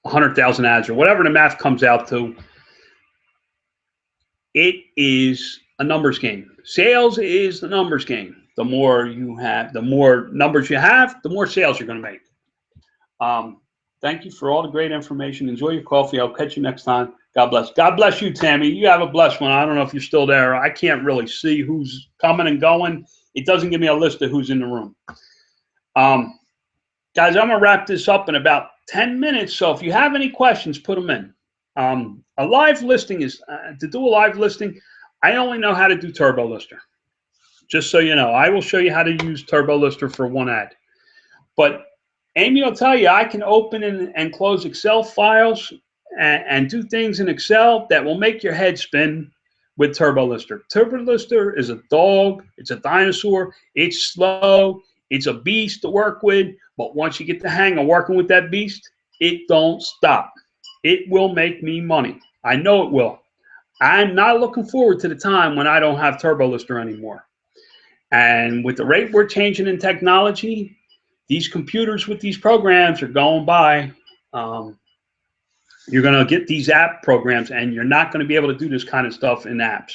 Speaker 2: 100,000 ads or whatever the math comes out to. It is a numbers game. Sales is the numbers game. The more you have, the more numbers you have, the more sales you're going to make. Thank you for all the great information. Enjoy your coffee. I'll catch you next time. God bless. God bless you, Tammy. You have a blessed one. I don't know if you're still there. I can't really see who's coming and going. It doesn't give me a list of who's in the room. Guys, I'm going to wrap this up in about 10 minutes. So if you have any questions, put them in. A live listing is, to do a live listing, I only know how to do Turbo Lister. Just so you know, I will show you how to use Turbo Lister for 1 ad. But Amy will tell you, I can open and close Excel files and do things in Excel that will make your head spin with Turbo Lister. Turbo Lister is a dog. It's a dinosaur. It's slow. It's a beast to work with. But once you get the hang of working with that beast, it don't stop. It will make me money. I know it will. I'm not looking forward to the time when I don't have Turbo Lister anymore. And with the rate we're changing in technology, these computers with these programs are going by. You're going to get these app programs, and you're not going to be able to do this kind of stuff in apps.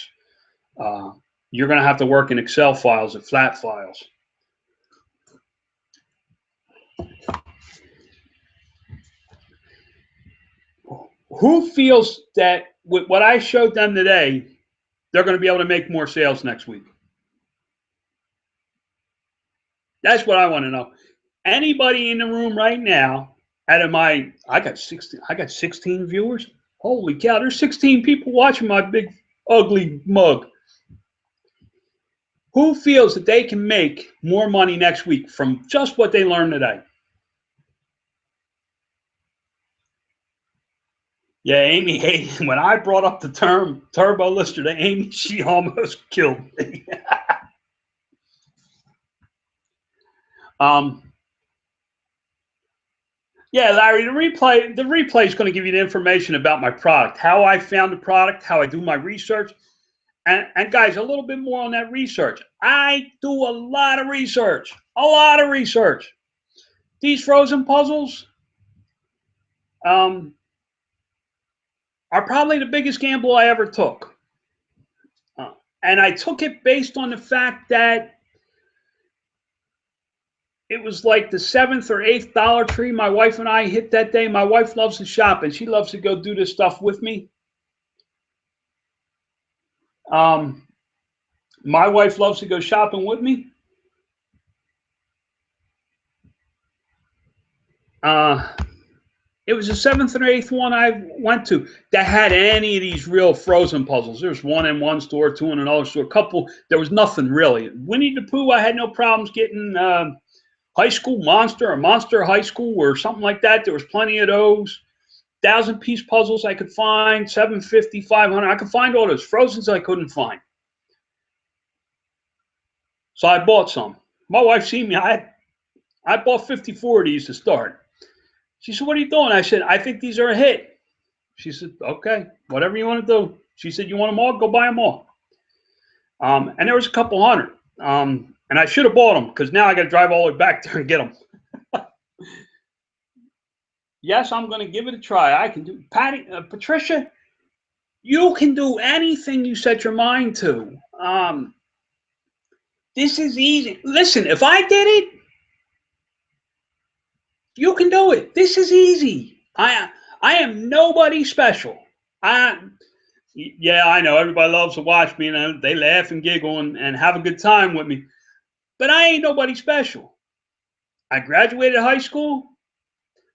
Speaker 2: You're going to have to work in Excel files and flat files. Who feels that with what I showed them today, they're going to be able to make more sales next week? That's what I want to know. Anybody in the room right now, out of my, I got 16 viewers. Holy cow, there's 16 people watching my big ugly mug. Who feels that they can make more money next week from just what they learned today? Yeah, Amy hated when I brought up the term Turbo Lister to Amy, she almost killed me. Yeah, Larry, the replay is going to give you the information about my product, how I found the product, how I do my research. And guys, a little bit more on that research. I do a lot of research, These frozen puzzles, are probably the biggest gamble I ever took. And I took it based on the fact that it was like the seventh or eighth Dollar Tree my wife and I hit that day. My wife loves to shop and she loves to go do this stuff with me. My wife loves to go shopping with me. It was the seventh or eighth one I went to that had any of these real frozen puzzles. There's one in one store, two in another store, a couple. There was nothing really. Winnie the Pooh, I had no problems getting. High School Monster or Monster High School or something like that. There was plenty of those. 1,000-piece puzzles I could find, 750, 500. I could find all those. Frozens I couldn't find. So I bought some. My wife seen me. I bought 54 of these to start. She said, "What are you doing?" I said, "I think these are a hit." She said, "Okay, whatever you want to do." She said, "You want them all? Go buy them all." And there was a couple hundred. And I should have bought them because now I got to drive all the way back there and get them. Yes, I'm going to give it a try. I can do. Patricia, you can do anything you set your mind to. This is easy. Listen, if I did it, you can do it. This is easy. I am nobody special. Yeah, I know everybody loves to watch me and they laugh and giggle and have a good time with me. But I ain't nobody special. I graduated high school,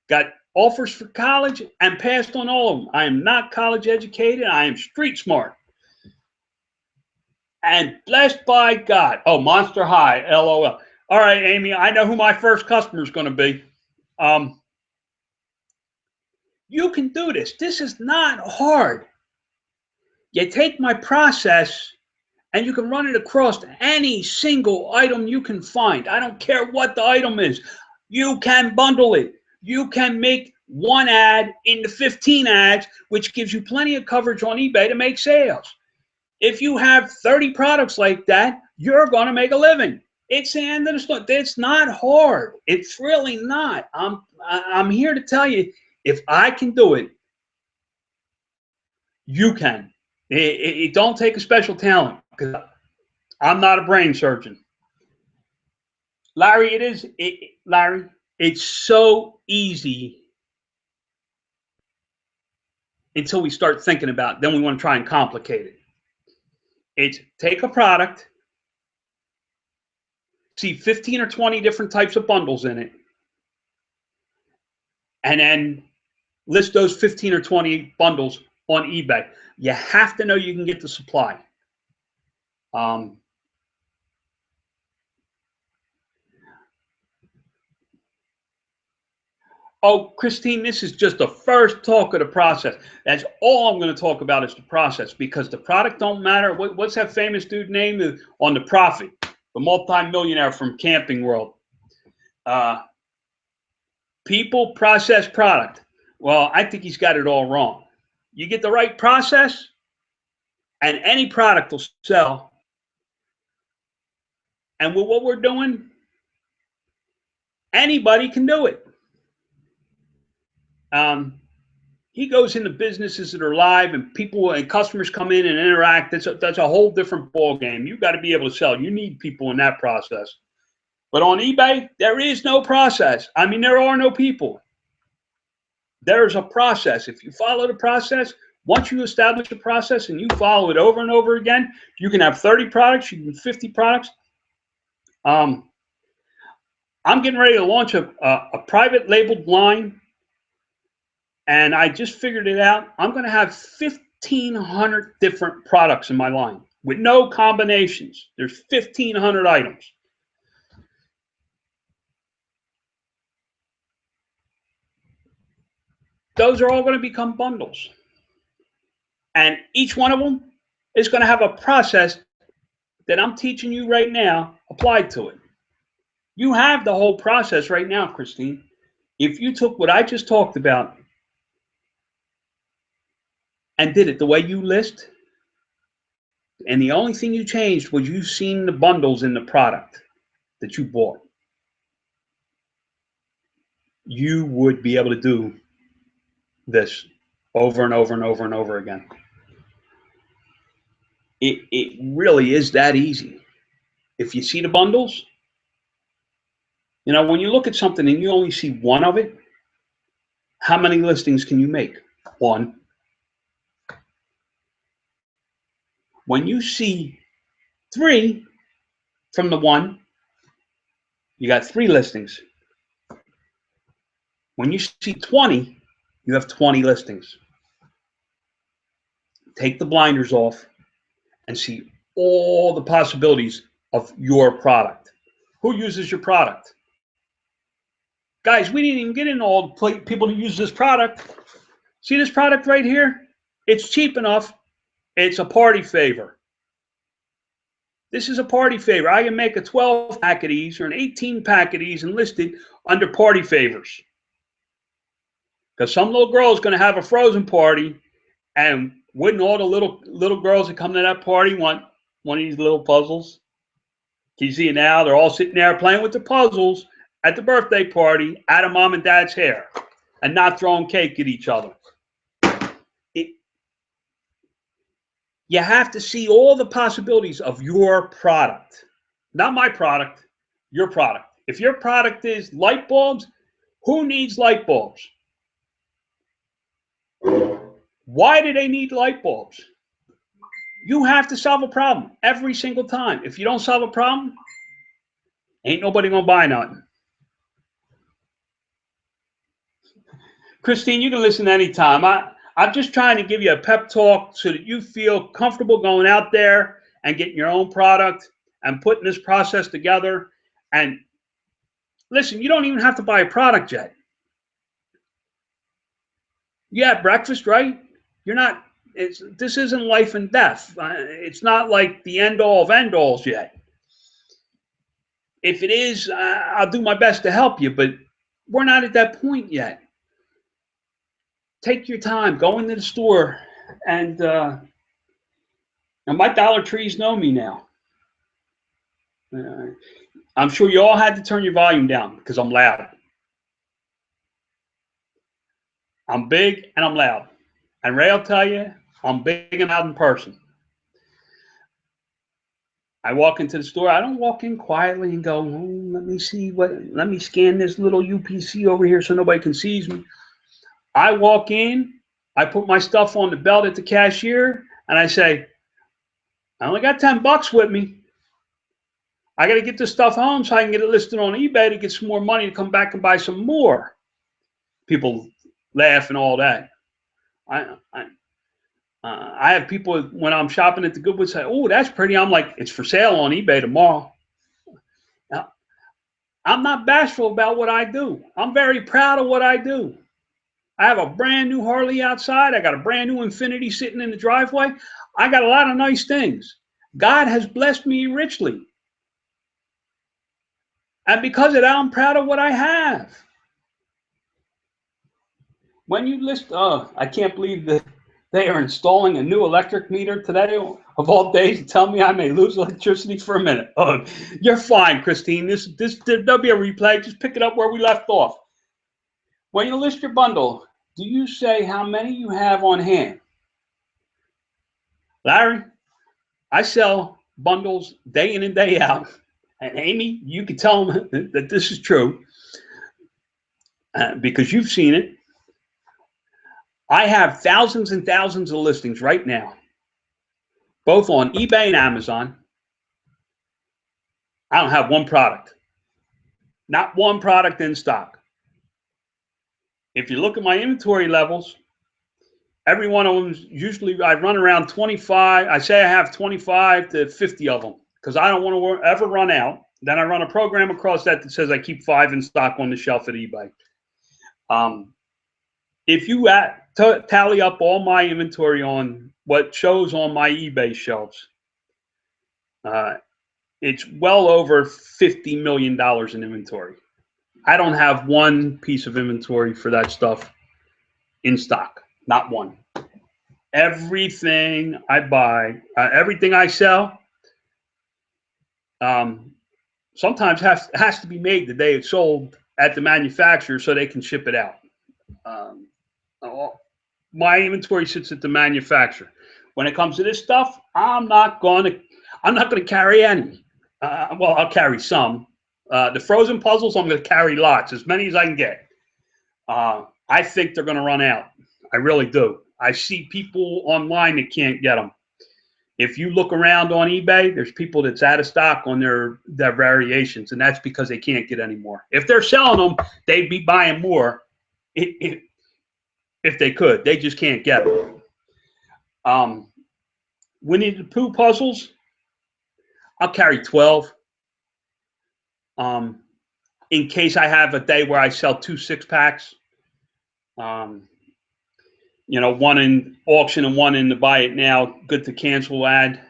Speaker 2: got offers for college, and passed on all of them. I am not college educated. I am street smart. And blessed by God. Oh, Monster High, LOL. All right, Amy, I know who my first customer is going to be. You can do this. This is not hard. You take my process and you can run it across any single item you can find. I don't care what the item is. You can bundle it. You can make one ad into 15 ads, which gives you plenty of coverage on eBay to make sales. If you have 30 products like that, you're going to make a living. It's the end of the story. It's not hard. It's really not. I'm here to tell you, if I can do it, you can. It don't take a special talent because I'm not a brain surgeon. Larry, Larry, it's so easy until we start thinking about it. Then we want to try and complicate it. It's take a product, see 15 or 20 different types of bundles in it, and then list those 15 or 20 bundles on eBay. You have to know you can get the supply. Oh, Christine, this is just the first talk of the process. That's all I'm going to talk about is the process because the product don't matter. What's that famous dude name on The Profit, the multi-millionaire from Camping World? People, process, product. Well, I think he's got it all wrong. You get the right process, and any product will sell. And with what we're doing, anybody can do it. He goes into businesses that are live and people and customers come in and interact. That's a whole different ball game. You got to be able to sell. You need people in that process. But on eBay, there is no process. I mean, there are no people. There's a process. If you follow the process, once you establish a process and you follow it over and over again, you can have 30 products, you can have 50 products. I'm getting ready to launch a private labeled line. And I just figured it out. I'm going to have 1,500 different products in my line with no combinations. There's 1,500 items. Those are all going to become bundles. And each one of them is going to have a process that I'm teaching you right now applied to it. You have the whole process right now, Christine. If you took what I just talked about and did it the way you list, and the only thing you changed was you've seen the bundles in the product that you bought, you would be able to do this. over and over and over and over again. It really is that easy. If you see the bundles, you know, when you look at something and you only see one of it, how many listings can you make? One. When you see 3 from the one, you got 3 listings. When you see 20, you have 20 listings. Take the blinders off and see all the possibilities of your product. Who uses your product? Guys, we didn't even get into all the people who use this product. See this product right here? It's cheap enough. It's a party favor. This is a party favor. I can make a 12 pack of these or an 18 pack of these and list it under party favors. Because some little girl is going to have a frozen party, and wouldn't all the little girls that come to that party want one of these little puzzles? Can you see it now? They're all sitting there playing with the puzzles at the birthday party out of mom and dad's hair and not throwing cake at each other. You have to see all the possibilities of your product. Not my product, your product. If your product is light bulbs, who needs light bulbs? Why do they need light bulbs? You have to solve a problem every single time. If you don't solve a problem, ain't nobody gonna buy nothing. Christine, you can listen anytime. I'm just trying to give you a pep talk so that you feel comfortable going out there and getting your own product and putting this process together. And listen, you don't even have to buy a product yet. You have breakfast, right? You're not, this isn't life and death. It's not like the end all of end alls yet. If it is, I'll do my best to help you, but we're not at that point yet. Take your time, go into the store, and my Dollar Trees know me now. I'm sure you all had to turn your volume down because I'm loud. I'm big and I'm loud. And Ray will tell you, I'm big and loud in person. I walk into the store. I don't walk in quietly and go, oh, let me scan this little UPC over here so nobody can see me. I walk in, I put my stuff on the belt at the cashier, and I say, I only got $10 with me. I got to get this stuff home so I can get it listed on eBay to get some more money to come back and buy some more. People laugh and all that. I have people when I'm shopping at the Goodwood say, oh, that's pretty. I'm like, it's for sale on eBay tomorrow. Now, I'm not bashful about what I do. I'm very proud of what I do. I have a brand new Harley outside. I got a brand new Infiniti sitting in the driveway. I got a lot of nice things. God has blessed me richly. And because of that, I'm proud of what I have. When you list, I can't believe that they are installing a new electric meter today, of all days, to tell me I may lose electricity for a minute. Oh, you're fine, Christine. There'll be a replay. Just pick it up where we left off. When you list your bundle, do you say how many you have on hand? Larry, I sell bundles day in and day out. And Amy, you can tell them that this is true because you've seen it. I have thousands and thousands of listings right now, both on eBay and Amazon. I don't have one product, not one product in stock. If you look at my inventory levels, every one of them, usually I run around 25. I say I have 25 to 50 of them because I don't want to ever run out. Then I run a program across that says I keep 5 in stock on the shelf at eBay. If you tally up all my inventory on what shows on my eBay shelves, it's well over $50 million in inventory. I don't have one piece of inventory for that stuff in stock, not one. Everything I buy, everything I sell, sometimes has to be made the day it's sold at the manufacturer so they can ship it out. my inventory sits at the manufacturer. When it comes to this stuff, I'm not going to carry any. Well, I'll carry some. The frozen puzzles, I'm going to carry lots, as many as I can get. I think they're going to run out. I really do. I see people online that can't get them. If you look around on eBay, there's people that's out of stock on their variations, and that's because they can't get any more. If they're selling them, they'd be buying more if they could. They just can't get them. Winnie the Pooh puzzles, I'll carry 12. In case I have a day where I sell 2 6-packs. You know, one in auction and one in the buy it now, good to cancel ad.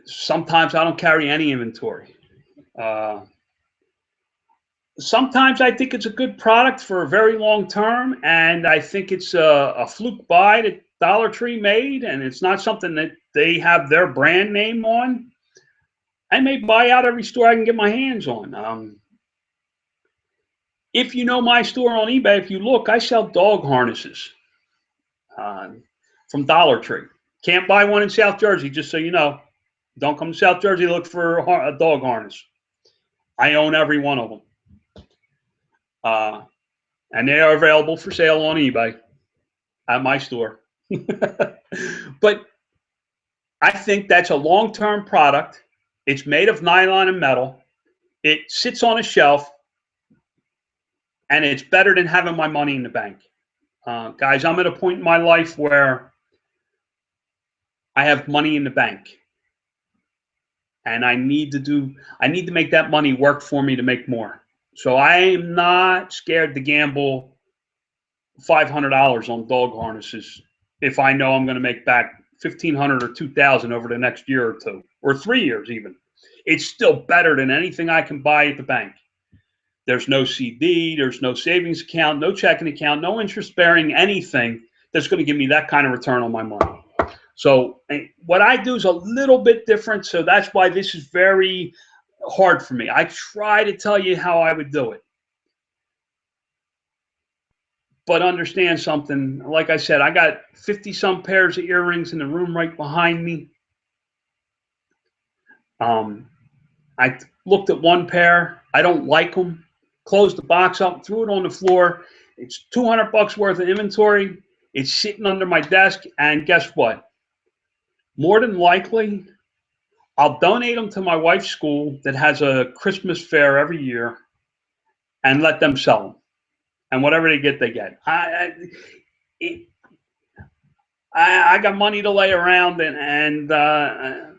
Speaker 2: Sometimes I don't carry any inventory. Sometimes I think it's a good product for a very long term, and I think it's a fluke buy that Dollar Tree made, and it's not something that they have their brand name on. I may buy out every store I can get my hands on. If you know my store on eBay, if you look, I sell dog harnesses from Dollar Tree. Can't buy one in South Jersey, just so you know. Don't come to South Jersey, look for a dog harness. I own every one of them. And they are available for sale on eBay at my store. But I think that's a long-term product. It's made of nylon and metal. It sits on a shelf. And it's better than having my money in the bank. Guys, I'm at a point in my life where I have money in the bank. And I need to make that money work for me to make more. So I am not scared to gamble $500 on dog harnesses if I know I'm going to make back $1,500 or $2,000 over the next year or two, or 3 years even. It's still better than anything I can buy at the bank. There's no CD, there's no savings account, no checking account, no interest bearing anything that's going to give me that kind of return on my money. So what I do is a little bit different. So that's why this is very hard for me. I try to tell you how I would do it. But understand something, like I said, I got 50 some pairs of earrings in the room right behind me. I looked at one pair. I don't like them. Closed the box up, threw it on the floor. It's $200 worth of inventory. It's sitting under my desk, and guess what? More than likely, I'll donate them to my wife's school that has a Christmas fair every year and let them sell them. And whatever they get, they get. I got money to lay around, and I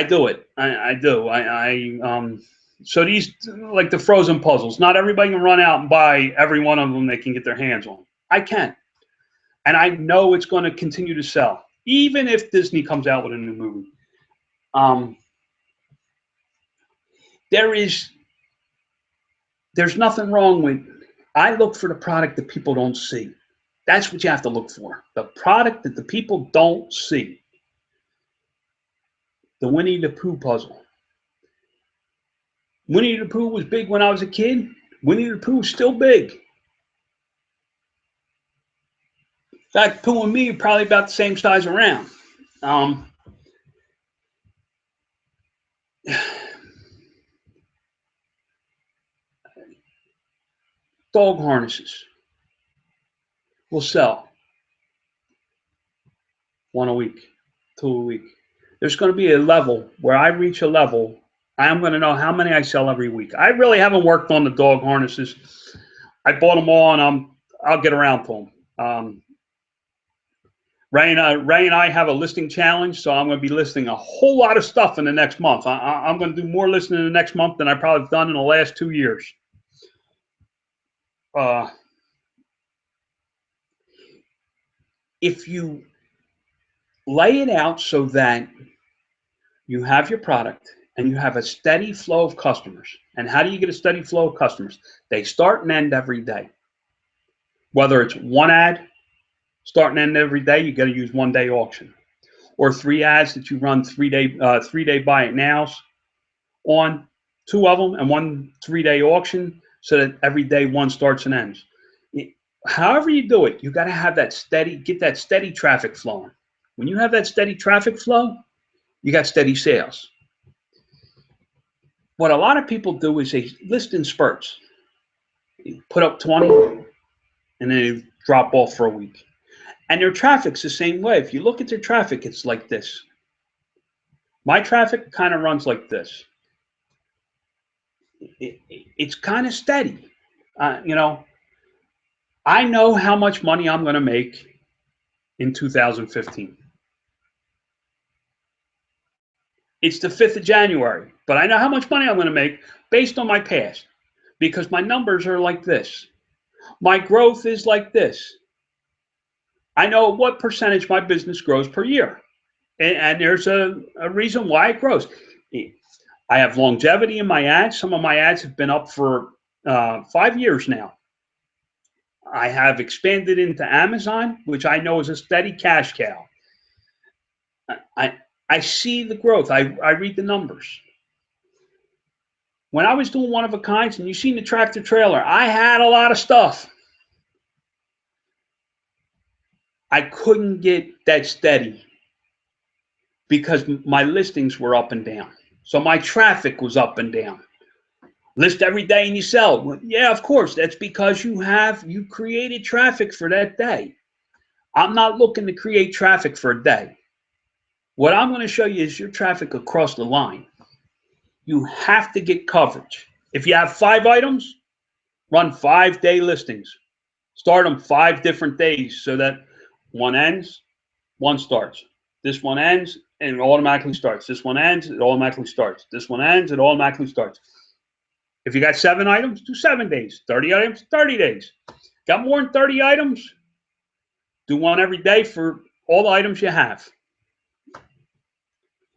Speaker 2: do it. I do. So these, like the frozen puzzles, not everybody can run out and buy every one of them they can get their hands on. I can. And I know it's going to continue to sell, even if Disney comes out with a new movie. There's nothing wrong with, I look for the product that people don't see. That's what you have to look for. The product that the people don't see. The Winnie the Pooh puzzle. Winnie the Pooh was big when I was a kid. Winnie the Pooh is still big. In fact, Pooh and me are probably about the same size around. Dog harnesses will sell 1 a week, 2 a week. There's going to be a level where I reach a level, I'm going to know how many I sell every week. I really haven't worked on the dog harnesses. I bought them all, and I'll get around to them. Ray and I have a listing challenge, so I'm going to be listing a whole lot of stuff in the next month. I'm going to do more listing in the next month than I probably have done in the last 2 years. If you lay it out so that you have your product and you have a steady flow of customers. And how do you get a steady flow of customers? They start and end every day. Whether it's one ad, start and end every day, you got to use 1 day auction. Or 3 ads that you run 3 day buy it nows on, 2 of them, and 1 3 day auction. so that every day one starts and ends. However you do it, you got to have that steady, get that steady traffic flowing. When you have that steady traffic flow, you got steady sales. What a lot of people do is they list in spurts. You put up 20 and then they drop off for a week. And their traffic's the same way. If you look at their traffic, it's like this. My traffic kind of runs like this. It's kind of steady. You know, I know how much money I'm going to make in 2015. It's the 5th of January, but I know how much money I'm going to make based on my past because my numbers are like this. My growth is like this. I know what percentage my business grows per year. And there's a reason why it grows. I have longevity in my ads. Some of my ads have been up for 5 years now. I have expanded into Amazon, which I know is a steady cash cow. I see the growth. I read the numbers. When I was doing one of a kinds, and you seen the tractor trailer, I had a lot of stuff. I couldn't get that steady because my listings were up and down. So my traffic was up and down. List every day and you sell. Well, yeah, of course. That's because you created traffic for that day. I'm not looking to create traffic for a day. What I'm going to show you is your traffic across the line. You have to get coverage. If you have 5 items, run 5-day listings. Start them 5 different days so that one ends, one starts. This one ends, and it automatically starts. This one ends, it automatically starts. This one ends, it automatically starts. If you got 7 items, do 7 days. 30 items, 30 days. Got more than 30 items? Do one every day for all the items you have.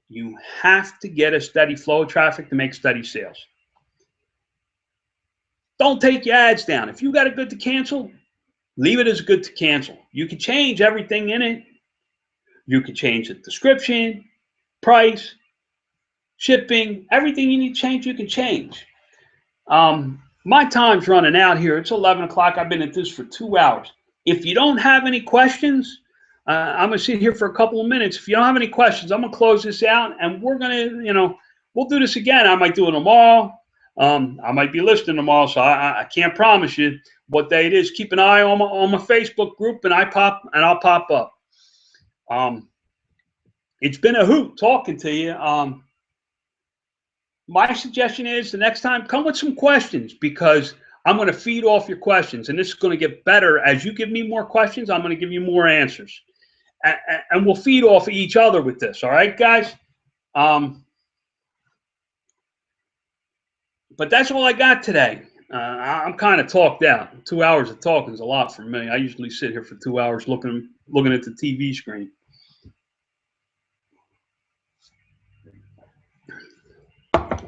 Speaker 2: You have to get a steady flow of traffic to make steady sales. Don't take your ads down. If you got a good to cancel, leave it as good to cancel. You can change everything in it. You can change the description, price, shipping, everything you need to change, you can change. My time's running out here. It's 11 o'clock. I've been at this for 2 hours. If you don't have any questions, I'm going to sit here for a couple of minutes. If you don't have any questions, I'm going to close this out, and we're going to, we'll do this again. I might do it tomorrow. I might be listening tomorrow, so I can't promise you what day it is. Keep an eye on my Facebook group, and I'll pop up. It's been a hoot talking to you. My suggestion is the next time, come with some questions because I'm going to feed off your questions, and this is going to get better. As you give me more questions, I'm going to give you more answers. And we'll feed off of each other with this. All right, guys? But that's all I got today. I'm kind of talked out. 2 hours of talking is a lot for me. I usually sit here for 2 hours looking at the TV screen.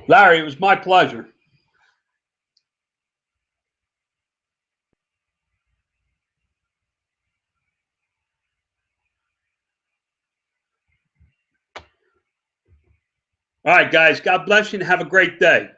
Speaker 2: Larry, it was my pleasure. All right, guys. God bless you and have a great day.